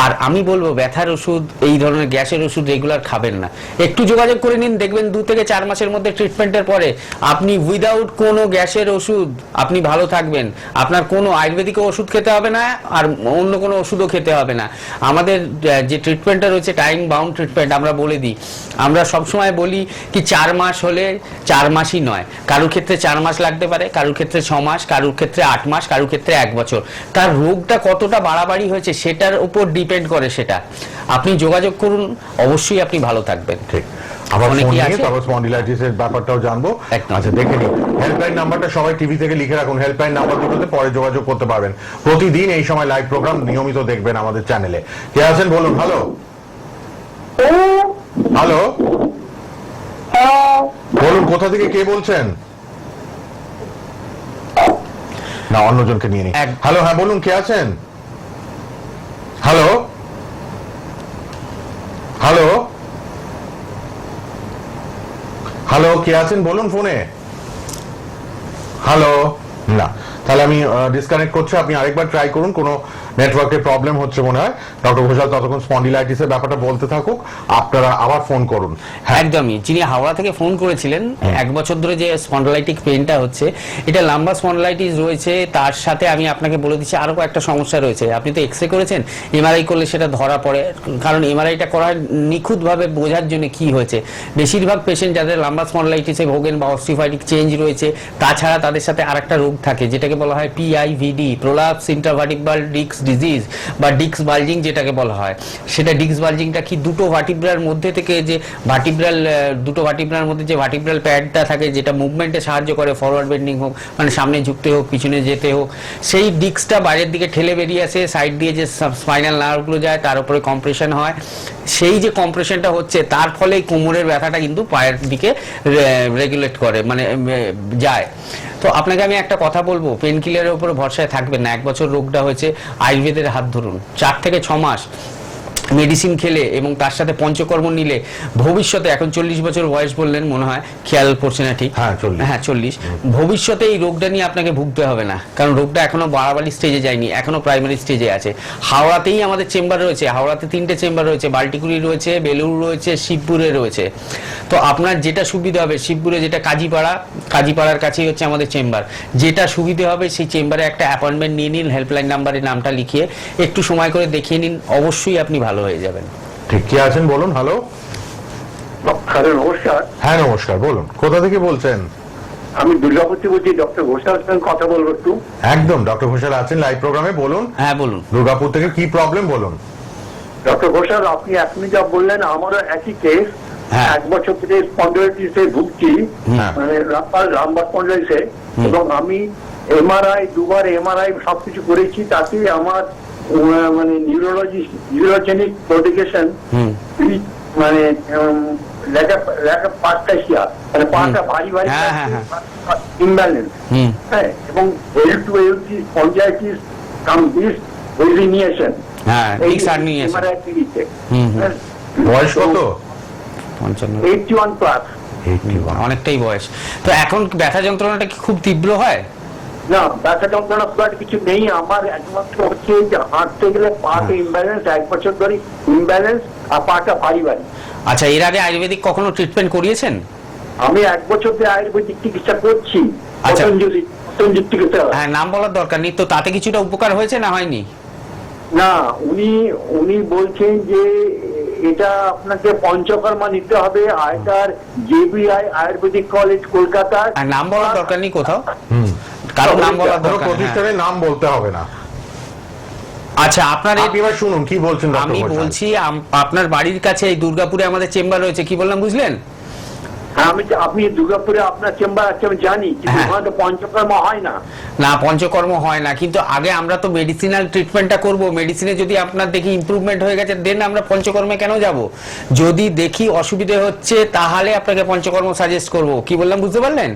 আর আমি বলবো, ব্যথার ওষুধ, এই ধরনের গ্যাসের ওষুধ রেগুলার খাবেন না। একটু যোগাযোগ করে নিন, দেখবেন 2 থেকে 4 মাসের মধ্যে ট্রিটমেন্টের পরে আপনি উইদাউট কোনো গ্যাসের ওষুধ আপনি ভালো থাকবেন। আপনার কোনো আয়ুর্বেদিক ওষুধ খেতে হবে না, আর অন্য কোনো ওষুধও খেতে হবে না। আমাদের যে ট্রিটমেন্টটা রয়েছে টাইম বাউন্ড ট্রিটমেন্ট, আমরা বলে দিই। আমরা সবসময় বলি কি 4 মাস হলে 4 মাসই নয়, কারোর ক্ষেত্রে 4 মাস লাগতে পারে, কারোর ক্ষেত্রে 6 মাস, কারোর ক্ষেত্রে 8 মাস, কারোর ক্ষেত্রে 1 বছর। তার রোগটা কতটা বাড়াবাড়ি হয়েছে সেটার উপর ডিপেন্ড করে সেটা। আপনি যোগাযোগ করুন, অবশ্যই আপনি ভালো থাকবেন। ঠিক। আবার ফোন নিয়ে তারপর স্পন্ডিলাইটিসের ব্যাপারটাও জানবো। আচ্ছা, দেখে নিন হেল্পলাইন নাম্বারটা, সবাই টিভি থেকে লিখে রাখুন। হেল্পলাইন নাম্বার দুটোতে পরে যোগাযোগ করতে পারবেন। প্রতিদিন এই সময় লাইভ প্রোগ্রাম নিয়মিত দেখবেন আমাদের চ্যানেলে। কে আছেন বলুন? হ্যালো হ্যালো, বলুন কোথা থেকে কে বলছেন? না, অন্যজনকে নিয়ে নিন। হ্যালো, হ্যাঁ বলুন, কে আছেন? হ্যালো হ্যালো হ্যালো, কে আছেন বলুন ফোনে? হ্যালো, না, তাহলে আমি ডিসকানেক্ট করছি। আপনি আরেকবার ট্রাই করুন, কোনো নেটওয়ার্কের প্রবলেম হচ্ছে মনে হয়। ডক্টর ঘোষাল ততক্ষণ স্পন্ডিলাইটিসের ব্যাপারটা বলতে থাকুক, আপনারা আবার ফোন করুন। একদমই, যিনি হাওড়া থেকে ফোন করেছিলেন, 1 বছর ধরে যে স্পন্ডিলাইটিক পেইনটা হচ্ছে, এটা লাম্বার স্পন্ডিলাইটিস রয়েছে। তার সাথে আমি আপনাকে বলে দিচ্ছি আরো কয়েকটা সমস্যা রয়েছে। আপনি তো এক্সরে করেছেন, এমআরআই করলে সেটা ধরা পড়ে, কারণ এমআরআইটা করা নিখুঁতভাবে বোঝার জন্য কি হয়েছে। বেশিরভাগ পেশেন্ট যাদের লাম্বার স্পন্ডিলাইটিসে ভোগেন বা অস্টিওফাইটিক চেঞ্জ রয়েছে, তাছাড়া তাদের সাথে আরেকটা রোগ থাকে যেটাকে বলা হয় পিআইভিডি, প্রোলাপস ইন্ট্রাভার্টিব্রাল ডিস্ক ডিজিজ বা ডিস্ক বালজিং যেটাকে বলা হয়। সেটা ডিস্ক বালজিংটা কি, দুটো ভার্টিব্রার মধ্যে থেকে যে দুটো ভার্টিব্রার মধ্যে যে ভার্টিব্রাল প্যাডটা থাকে, যেটা মুভমেন্টে সাহায্য করে, ফরওয়ার্ড বেন্ডিং হোক, মানে সামনে ঝুঁকতে হোক, পিছনে যেতে হোক, সেই ডিস্কটা বাইরের দিকে ঠেলে বেরিয়ে আসে, সাইড দিয়ে যে স্পাইনাল নার্ভগুলো যায় তার উপরে কম্প্রেশন হয়। সেই যে কম্প্রেশনটা হচ্ছে, তার ফলে কোমরের ব্যথাটা কিন্তু পায়ের দিকে রেগুলেট করে, মানে যায়। তো আপনাকে আমি একটা কথা বলবো, পেন কিলারের উপরে ভরসায় থাকবেন না। 1 বছর রোগটা হয়েছে, আয়ুর্বেদের হাত ধরুন। 4 থেকে 6 মাস মেডিসিন খেলে এবং তার সাথে পঞ্চকর্ম নিলে ভবিষ্যতে, এখন 40 বছর বয়স বললেন মনে হয়, খেয়াল পড়ছে না ঠিক? হ্যাঁ 40। ভবিষ্যতে এই রোগটা নিয়ে আপনাকে ভুগতে হবে না, কারণ রোগটা এখনো বাড়াবাড়ি স্টেজে যায়নি, এখনো প্রাইমারি স্টেজে আছে। হাওড়াতেই আমাদের চেম্বার রয়েছে, হাওড়াতে 3টে চেম্বার রয়েছে, বাল্টিকুড়ি রয়েছে, বেলুর রয়েছে, শিবপুরে রয়েছে। তো আপনার যেটা সুবিধা হবে, শিবপুরে যেটা কাজীপাড়ার কাছেই হচ্ছে আমাদের চেম্বার, যেটা সুবিধা হবে সেই চেম্বারে একটা অ্যাপয়েন্টমেন্ট নিয়ে নিন, হেল্পলাইন নাম্বারে নামটা লিখিয়ে একটু সময় করে দেখিয়ে নিন, অবশ্যই আপনি ভালো হয়ে যাবেন। ঠিক, কে আছেন বলুন? হ্যালো, নমস্কার। হ্যাঁ নমস্কার, বলুন কোথা থেকে বলছেন? আমি দুর্গাপুর থেকে বলছি, ডক্টর ঘোষাল সঙ্গে কথা বলবো একটু। একদম, ডক্টর ঘোষাল আছেন লাইভ প্রোগ্রামে, বলুন। হ্যাঁ বলুন, দুর্গাপুর থেকে কি প্রবলেম বলুন। ডক্টর ঘোষাল, আপনি এখনই যা বললেন আমারও একই কেস। 1 বছর থেকে স্পন্ডিলাইটিসে ভুগছি, মানে লাম্বার স্পন্ডিলাইটিসে, এবং আমি এমআরআই 2বার এমআরআই সবকিছু করেছি, তাতে আমার মানে নিউরোজেনিক প্রোডিকেশন, মানে পাটটা মানে পাটা ভারী ভারী ইমব্যালেন্স, হ্যাঁ, এবং L2 L3 spondylitis come this রিনিয়েশন। হ্যাঁ, ডিস্ক হার্নিয়েশন। বয়স কত? 81 প্লাস। অনেকটাই বয়স। তো এখন ব্যথা যন্ত্রণাটা কি খুব তীব্র হয়? না, ব্যথা যন্ত্রণা খুব কিছু নেই আমার, একমাত্র হচ্ছে যে হাঁটতে গেলে পাটা ইমব্যালেন্স, 1 বছর ধরে ইমব্যালেন্স, আর পাটা ভারী ভারী। আচ্ছা, এর আগে আয়ুর্বেদিক কখনো ট্রিটমেন্ট করিয়েছেন? আমি 1 বছর ধরে আয়ুর্বেদিক চিকিৎসা করছি। আচ্ছা। পতঞ্জলি চিকিৎসা। হ্যাঁ, নাম বলার দরকার নেই তো, তাতে কিছুটা উপকার হয়েছে না হয়নি? না, উনি বলছেন যে এটা আপনাকে পঞ্চকর্মা নিতে হবে, আয়টার জেবিআই আয়ুর্বেদিক কলেজ কলকাতা। নাম বলার দরকার নেই কোথাও, কারণ নাম বলার কোনো দরকার নেই। প্রতিষ্ঠানের নাম বলতে হবে না। আচ্ছা, আপনার আপনি এবার শুনুন কি বলছেন ডক্টর আমি ঘোষাল। বলছি আপনার বাড়ির কাছে এই দুর্গাপুরে আমাদের চেম্বার রয়েছে, কি বললাম বুঝলেন? হ্যাঁ, আপনি দুর্গাপুরে আপনার চেম্বার আছে আমি জানি, কিন্তু হ্যাঁ। ওখানে তো পঞ্চকর্মা হয় না। না, পঞ্চকর্ম হয় না, কিন্তু আগে আমরা তো মেডিসিনাল ট্রিটমেন্টটা করব। মেডিসিনে যদি আপনার দেখি ইমপ্রুভমেন্ট হয়ে গেছে, দেন আমরা পঞ্চকর্মে কেন যাব? যদি দেখি অসুবিধে হচ্ছে তাহলে আপনাকে পঞ্চকর্ম সাজেস্ট করব। কি বললাম বুঝতে পারলেন?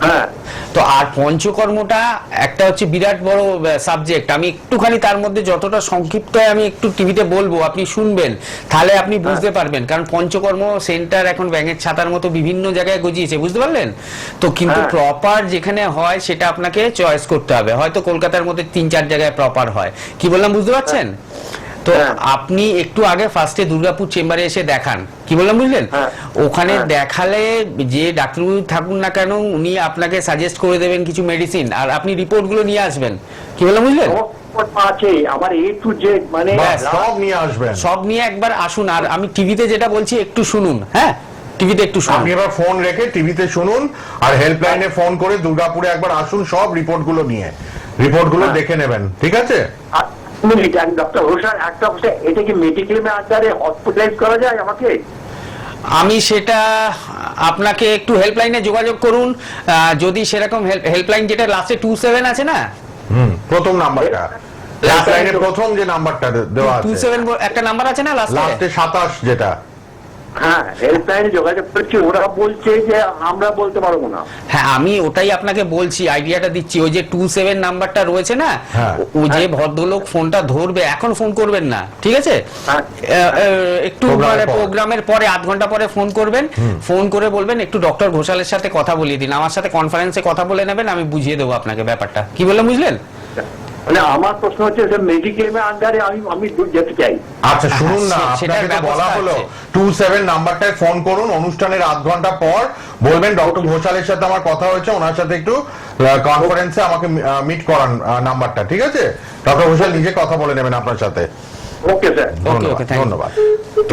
হ্যাঁ, তো আর পঞ্চকর্মটা একটা হচ্ছে বিরাট বড় সাবজেক্ট। আমি একটুখানি তার মধ্যে যতটা সংক্ষিপ্ত আমি একটু টিভিতে বলবো, আপনি শুনবেন, তাহলে আপনি বুঝতে পারবেন। কারণ পঞ্চকর্ম সেন্টার এখন ব্যাঙের ছাতার মতো বিভিন্ন জায়গায় গজিয়েছে, বুঝতে পারলেন তো? কিন্তু হ্যাঁ। প্রপার যেখানে হয় সেটা আপনাকে চয়েস করতে হবে। হয়তো কলকাতার মধ্যে 3-4 জায়গায় প্রপার হয়। কি বললাম বুঝতে পারছেন তো? হ্যাঁ। আপনি একটু আগে ফার্স্টে দুর্গাপুর চেম্বারে এসে দেখান। কি বললাম বুঝলেন? হ্যাঁ। ওখানে হ্যাঁ। দেখালে যে ডাক্তারবাবু থাকুন না কেন, উনি আপনাকে সাজেস্ট করে দেবেন কিছু মেডিসিন, আর আপনি রিপোর্টগুলো নিয়ে আসবেন। কি বললাম বুঝলেন? আছে আমার A to Z, মানে বাস, সব নিয়ে আসবেন। সব নিয়ে একবার আসুন, আর আমি টিভিতে যেটা বলছি একটু শুনুন। হ্যাঁ, টিভিতে একটু শুনুন। আপনি এবার ফোন রেখে টিভিতে শুনুন, আর হেল্পলাইনে ফোন করে দুর্গাপুরে একবার আসুন, সব রিপোর্টগুলো নিয়ে রিপোর্টগুলো দেখে নেবেন, ঠিক আছে? ডক্টর ঘোষাল, একটা কথা, এটা কি মেডিক্লেমের আন্ডারে হসপিটালাইজ করা যায় আমাকে? আমি সেটা আপনাকে একটু হেল্পলাইনে যোগাযোগ করুন। যদি সেরকম হেল্পলাইন যেটা লাস্টে 27 আছে না, প্রথম নাম্বারটা, হেল্পলাইনে প্রথম যে নাম্বারটা দেওয়া আছে 27 একটা নাম্বার আছে না লাস্টে? লাস্টে 27 যেটা। হ্যাঁ, হেল্পলাইনে যোগাযোগ করছি, ওরা বলছে যে আমরা বলতে পারবো না। হ্যাঁ, আমি ওটাই আপনাকে বলছি, আইডিয়াটা দিচ্ছি। ওই যে 27 নাম্বারটা রয়েছে না, হ্যাঁ। ও যে ভদ্রলোক ফোনটা ধরবে, এখন ফোন করবেন না, ঠিক আছে? হ্যাঁ। একটু প্রোগ্রামের পর। প্রোগ্রামের পরে 8 ঘন্টা পরে ফোন করবেন। ফোন করে বলবেন একটু ডক্টর ঘোষালের সাথে কথা বলিয়ে দিন, আমার সাথে কনফারেন্সে কথা বলে নেবেন, আমি বুঝিয়ে দেবো আপনাকে ব্যাপারটা। কি বললাম বুঝলেন? মানে আমার প্রশ্ন হচ্ছে যে মেডিক্লেমের আন্ডারে আমি যেতে চাই। আচ্ছা শুনুন না, সেটার আপনাকে তো বলা ব্যবস্থা হলো আছে। 27 নাম্বারটায় ফোন করুন, অনুষ্ঠানের 8 ঘন্টা পর বলবেন ডক্টর ঘোষালের সাথে আমার কথা হয়েছে, ওনার সাথে একটু কনফারেন্সে আমাকে মিট করান নাম্বারটা, ঠিক আছে? ডক্টর ঘোষাল নিজে কথা বলে নেবেন আপনার সাথে। Okay sir. Okay, thank you. ধন্যবাদ।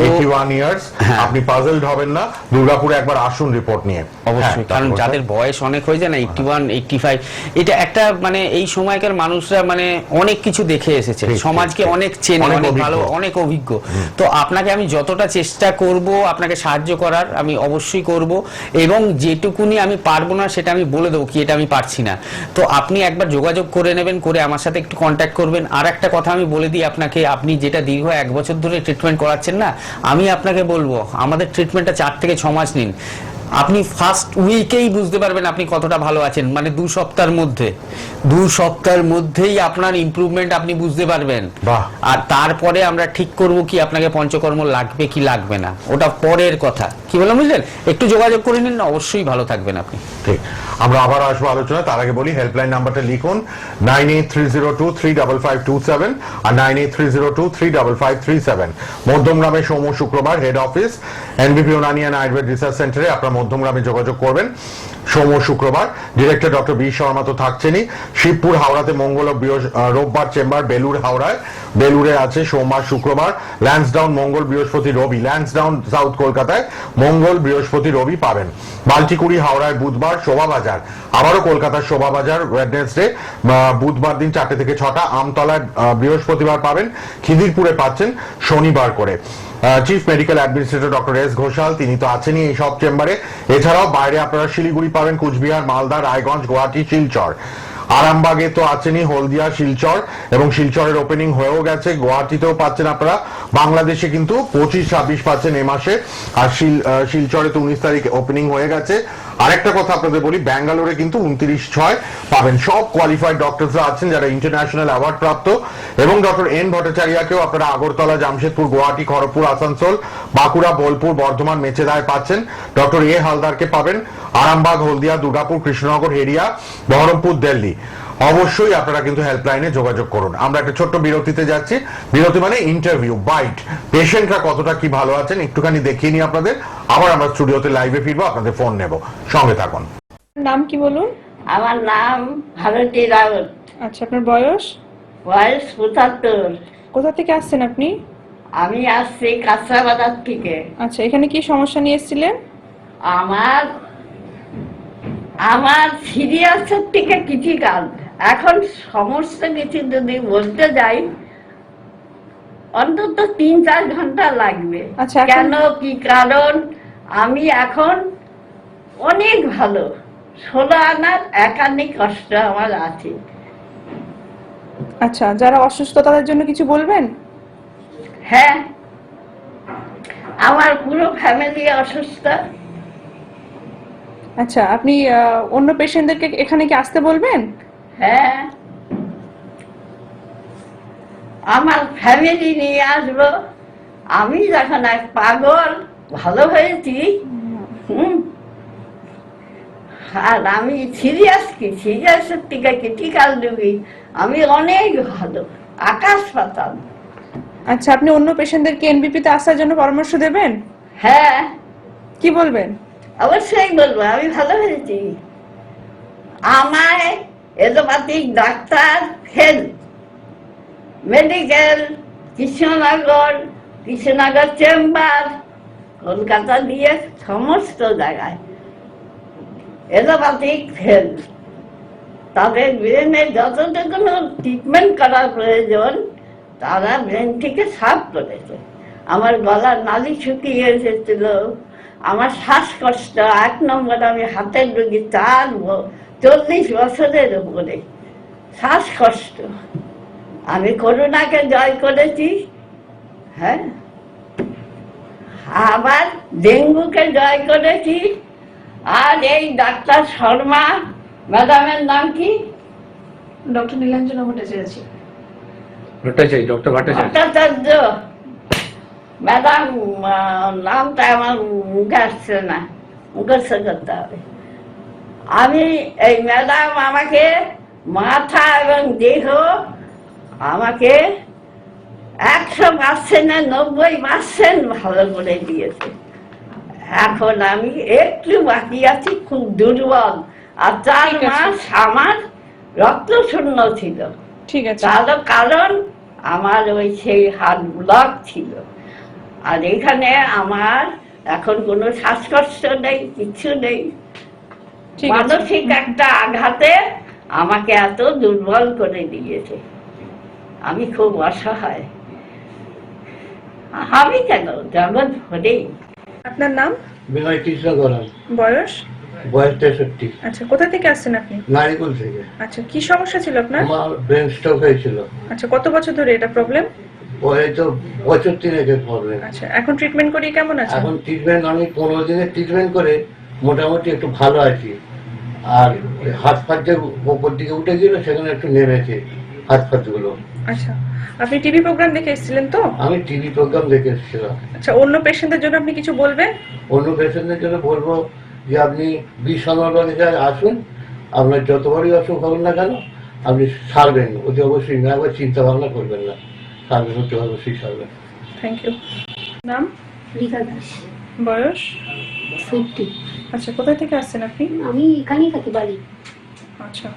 81 ইয়ার্স, হ্যাঁ। আপনি পাজলড হবেন না, দুর্গাপুরে একবার আসুন রিপোর্ট নিয়ে। অবশ্যই, হ্যাঁ, কারণ ডক্টর যাদের বয়স অনেক হয়ে যায় না, 81, 85, এটা একটা মানে এই সময়কার মানুষরা মানে অনেক কিছু দেখে এসেছে, ঠিক, সমাজকে ঠিক। অনেক চেনে, অনেক অনেক অভিজ্ঞ। ভালো, অনেক অভিজ্ঞ। তো আপনাকে আমি যতটা চেষ্টা করব আপনাকে সাহায্য করার, আমি অবশ্যই করব, এবং যেটুকুনি আমি পারবো না সেটা আমি বলে দেবো কি এটা আমি পারছি না। তো আপনি একবার যোগাযোগ করে নেবেন, করে আমার সাথে একটু কন্ট্যাক্ট করবেন। আর একটা কথা আমি বলে দিই আপনাকে, আপনি যেটা দীর্ঘ 1 বছর ধরে ট্রিটমেন্ট করাচ্ছেন না, আমি আপনাকে বলবো আমাদের ট্রিটমেন্টটা 4 থেকে 6 মাস নিন। আপনি ফার্স্ট উইকেই বুঝতে পারবেন আপনি কতটা ভালো আছেন, মানে 2 সপ্তাহের মধ্যেই আপনার ইমপ্রুভমেন্ট আপনি বুঝতে পারবেন। বাহ। আর তারপরে আমরা ঠিক করব কি আপনাকে পঞ্চকর্ম লাগবে কি লাগবে না, ওটা পরের কথা। কি বললাম বুঝলেন? একটু যোগাযোগ করে নিন, অবশ্যই ভালো থাকবেন আপনি। ঠিক, আমরা আবার আসবো আলোচনা। তার আগে বলি হেল্পলাইন নাম্বারটা লিখুন 9830235527 আর 9830235537। মধ্যমগ্রামে সোম ও শুক্রবার হেড অফিস এনবিপি ওনানিয়ান আয়ুর্বেদ রিসার্চ সেন্টারে আপনারা মধ্যমগ্রামে যোগাযোগ করবেন সোম ও শুক্রবার। ডিরেক্টর ডক্টর বি শর্মা তো থাকছেনই। শিবপুর হাওড়াতে মঙ্গল ও রোববার চেম্বার, বেলুর হাওড়ায়, বেলুরে আছে সোমবার শুক্রবার। ল্যান্সডাউন মঙ্গল বৃহস্পতি রবি, ল্যান্সডাউন সাউথ কলকাতায় মঙ্গল বৃহস্পতি রবি পাবেন। বাল্টিকুড়ি হাওড়ায় বুধবার। শোভাবাজার আবারও কলকাতার শোভাবাজার ওয়েডনেসডে বুধবার দিন 4টে থেকে 6টা। আমতলায় বৃহস্পতিবার পাবেন। খিদিরপুরে পাচ্ছেন শনিবার করে। Chief medical administrator doctor S Ghoshal, তিনি তো আছেনই এই সব চেম্বারে। এছাড়াও বাইরে আপনারা শিলিগুড়ি পাবেন, কুচবিহার, মালদা, রায়গঞ্জ, গুয়াহাটি, শিলচর। আরামবাগে তো আছেনই, হলদিয়া, শিলচর, এবং শিলচরের ওপেনিং হয়েও গেছে। গুয়াহাটিতেও পাচ্ছেন আপনারা। বাংলাদেশে কিন্তু 25-26 পাচ্ছেন এ মাসে, আর শিলচরে তো 19 তারিখ ওপেনিং হয়ে গেছে। আরেকটা কথা আপনাদের বলি, ব্যাঙ্গালোরে কিন্তু 29/6 পাবেন। সব কোয়ালিফাইড ডক্টরসরা আছেন যারা ইন্টারন্যাশনাল অ্যাওয়ার্ড প্রাপ্ত, এবং ডক্টর এন ভট্টাচার্যকেও আপনারা আগরতলা, জামশেদপুর, গুয়াহাটি, খড়গপুর, আসানসোল, বাঁকুড়া, বোলপুর, বর্ধমান, মেচেদায় পাচ্ছেন। ডক্টর এ হালদারকে পাবেন আরামবাগ, হলদিয়া, দুর্গাপুর, কৃষ্ণনগর, হেরিয়া, বহরমপুর, দিল্লি। অবশ্যই আপনারা কিন্তু হেল্পলাইনে যোগাযোগ করুন। আমরা একটা ছোট্ট বিরতিতে যাচ্ছি, বিরতি মানে ইন্টারভিউ বাইট। পেশেন্টরা কতটা কি ভালো আছেন একটুখানি দেখিয়ে নিই আপনাদের, আবার আমরা স্টুডিওতে লাইভে ফিরবো, আপনাদের ফোন নেব, সঙ্গে থাকুন। নাম কি বলুন? আমার নাম ভারতী রাউত। আচ্ছা, আপনার বয়স? বয়স ৭৫। কোথা থেকে আসছেন আপনি? আমি আসছি কাঁচরা বাজার থেকে। আচ্ছা, এখানে কি সমস্যা নিয়ে এসেছিলেন? আমার সিরিয়াসের থেকে ক্রিটিক্যাল। এখন সমস্ত কিছু যদি বলতে যাই অন্তত ৩-৪ ঘন্টা লাগবে। আচ্ছা, কেন, কি কারণ, আমি এখন অনেক ভালো। ১৬ আনার একাধিক কষ্ট আমার আছে। আচ্ছা, যারা অসুস্থ তাদের জন্য কিছু বলবেন? হ্যাঁ, আমার পুরো ফ্যামিলি অসুস্থ। আচ্ছা, আপনি অন্য পেশেন্টদেরকে এখানে কি আসতে বলবেন? হ্যাঁ, আমার ফ্যামিলি নিয়ে আসবো। আমি যখন এক পাগল ভালো হয়েছি, আর আমি সিরিয়াসের থেকে ক্রিটিক্যাল রোগী, আমি অনেক ভালো, আকাশ পাতাল। আচ্ছা, আপনি অন্য পেশেন্টদেরকে এনবিপি তে আসার জন্য পরামর্শ দেবেন? হ্যাঁ, কি বলবেন? অবশ্যই বলবো, আমি ভালো হয়েছি। আমায় allopathic doctor, health, medical, Krishnanagar chamber, Kolkata দিয়ে সমস্ত জায়গায় এলোপ্যাথিক হেলথ, তাদের ব্রেনের যতটুকু ট্রিটমেন্ট করার প্রয়োজন তারা ব্রেন থেকে সাফ করেছে। আমার গলার নালি শুকিয়ে এসেছিল, আমার শ্বাসকষ্ট ১ নম্বর, আমি হাতের রোগী, ৪-৪০ বছরের উপরে শ্বাসকষ্ট। আমি করোনাকে জয় করেছি, হ্যাঁ, আবার ডেঙ্গুকে জয় করেছি। আর এই ডাক্তার শর্মা ম্যাডামের নাম কি? ডক্টর নীলাঞ্জনা ভট্টাচার্য। ভট্টাচার্য ম্যাডাম, নামটা আমার মুখে আসছে না, মুখস্থ করতে হবে। আমি এই ম্যাডাম আমাকে মাথা এবং দেহ আমাকে 100% 90% ভালো করে দিয়েছে। এখন আমি একটু বাকি আছি, খুব দুর্বল। আর 4 মাস আমার রক্ত শূন্য ছিল। ঠিক আছে, তারও কারণ আমার ওই সেই হার্ট ব্লক ছিল। আর এখানে আমার এখন কোনো শ্বাসকষ্ট নেই, কিছু নেই। ঠিক আছে। মানসিক একটা আঘাতে আমাকে এত দুর্বল করে দিয়েছে, আমি খুব অসহায়। আমি কেন, জগৎ ভরেই। আপনার নাম? বিনয় কৃষ্ণ গড়াই। বয়স? বয়স 63। আচ্ছা, কোথা থেকে আসছেন আপনি? নারিকুল থেকে। আচ্ছা, কি সমস্যা ছিল আপনার? আমার ব্রেন স্ট্রোক হয়েছিল। আচ্ছা, কত বছর ধরে এটা প্রবলেম? ওই তো বছর 3 প্রবলেম। আচ্ছা, এখন ট্রিটমেন্ট করি কেমন আছেন? এখন ট্রিটমেন্ট আমি 15 দিনের ট্রিটমেন্ট করে মোটামুটি একটু ভালো আছি। আর হাত ফাত যে উপর দিকে উঠে গেল সেখানে একটু নেমেছে হাত ফাত গুলো। আচ্ছা, আপনি টিভি প্রোগ্রাম দেখে এসেছিলেন তো? আমি টিভি প্রোগ্রাম দেখে এসেছিলাম। আচ্ছা, অন্য পেশেন্টদের জন্য আপনি কিছু বলবেন? অন্য পেশেন্টদের জন্য বলবো যে আপনি বিশ্বনাথ আসুন, আপনার যতবারই অসুখ হোক না কেন আপনি সারবেন, অতি অবশ্যই না, একবার চিন্তা ভাবনা করবেন না, সারবেন, অতি অবশ্যই সারবেন। Thank you. নাম? রিকা দাস। বয়স? 50। আচ্ছা, কোথায় থেকে আসছেন আপনি? আমি এখানেই থাকি, বাড়ি। আচ্ছা,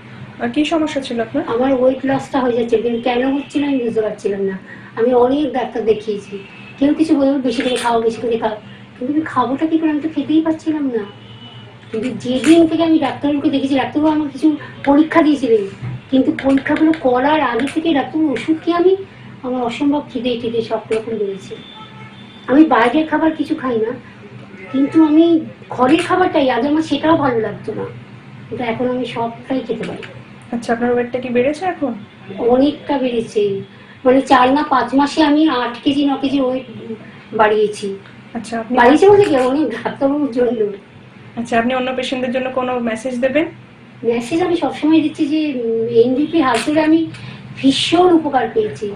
আর কি সমস্যা ছিল আপনার? আমার ওয়েট লসটা হয়ে যাচ্ছে, কিন্তু কেন হচ্ছিল আমি বুঝতে পারছিলাম না। আমি অনেক ডাক্তার দেখিয়েছি, কেউ কিছু বলবো বেশি করে খাও, বেশি করে খাও, কিন্তু আমি খাবোটা কি করে, আমি তো খেতেই পারছিলাম না। কিন্তু যেদিন থেকে আমি ডাক্তারবাবুকে দেখেছি, ডাক্তারবাবু আমার কিছু পরীক্ষা দিয়েছিলেন, কিন্তু পরীক্ষাগুলো করার আগে থেকে ডাক্তারবাবু ওষুধ খেয়ে আমার অসম্ভব খিদে টিদে সব রকম রয়েছে। আমি বাইরের খাবার কিছু খাই না, কিন্তু আমি ঘরের খাবারটাই আগে আমার সেটাও ভালো লাগতো না, কিন্তু এখন আমি সবটাই খেতে পারি। আচ্ছা, আপনার ওয়েটটা কি বেড়েছে এখন? অনেকটা বেড়েছে, মানে 4 না 5 মাসে আমি 8 কেজি 9 কেজি ওয়েট বাড়িয়েছি। আচ্ছা, আপনি বাড়িয়েছি বলতে কি, অনেক ডাক্তারবাবুর জন্য। আচ্ছা, আপনি অন্য পেশেন্টদের জন্য কোনো মেসেজ দেবেন? মেসেজ আমি সবসময় দিচ্ছি যে এনবিপি হাসপাতালে আমি ভীষণ উপকার পেয়েছি,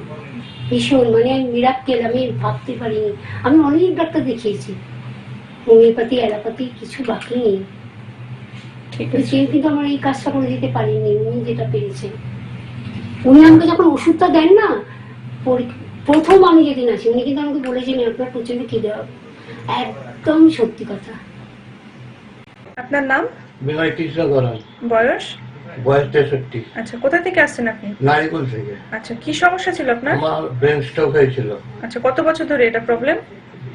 ভীষণ, মানে আমি মিরাক্কেল, আমি ভাবতে পারিনি। আমি অনেক ডাক্তার দেখিয়েছি, হোমিওপ্যাথি, অ্যালোপ্যাথি, কিছু বাকি নেই। ঠিক কিন্তু আছে। সে কিন্তু আমার এই কাজটা করে দিতে পারেনি, উনি যেটা পেরেছেন। উনি আমাকে যখন ওষুধটা দেন না, প্রথম আমি যেদিন আসি উনি কিন্তু আমাকে বলেছিলেন আপনার প্রচন্ড খিদে হবে। একদম সত্যি কথা। আপনার নাম, বিনয় কৃষ্ণ গড়াল, বয়স? বয়স 63। আচ্ছা, কোথা থেকে আসছেন আপনি? নারিকুল থেকে। আচ্ছা, কি সমস্যা ছিল আপনার? আমার ব্রেন স্ট্রোক হয়েছিল। আচ্ছা, কত বছর ধরে এটা প্রবলেম?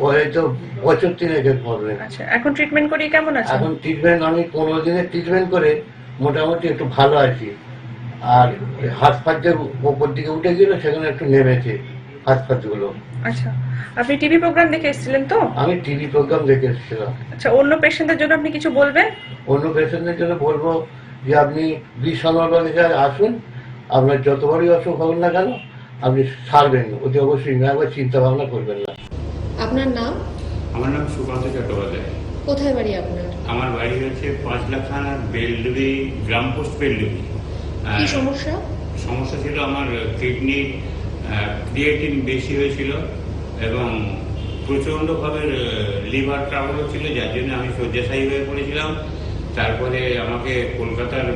হয়তো বছর 3 প্রবলেম। আচ্ছা, এখন ট্রিটমেন্ট করি কেমন আছে? এখন ট্রিটমেন্ট আমি 15 দিনের ট্রিটমেন্ট করে মোটামুটি একটু ভালো আছি। আর হাত পাত যে উপর দিকে উঠে গেল সেখানে একটু নেমেছে হাত পাত গুলো। আচ্ছা, আপনি টিভি প্রোগ্রাম দেখে এসেছিলেন তো? আমি টিভি প্রোগ্রাম দেখে এসেছিলাম। আচ্ছা, অন্য পেশেন্টদের জন্য আপনি কিছু বলবেন? অন্য পেশেন্টদের জন্য বলবো যে আপনি বিশ্বনগর আসুন, আপনার যতবারই অসুখ হবেন না কেন আপনি সারবেন, অতি অবশ্যই একবার চিন্তা ভাবনা করবেন না। আপনার নাম? আমার নাম সুকান্ত চট্টোপাধ্যায়। কোথায় বাড়ি আপনার? আমার বাড়ি হচ্ছে 5 লাখ থানার বেলডুবি, গ্রাম পোস্ট বেলডুবি। কি সমস্যা? সমস্যা ছিল আমার কিডনি ক্রিয়েটিন বেশি হয়েছিল এবং প্রচণ্ডভাবে লিভার ট্রাবল হচ্ছিল, যার জন্য আমি শয্যাশায়ী হয়ে পড়েছিলাম। তারপরে আমাকে কলকাতার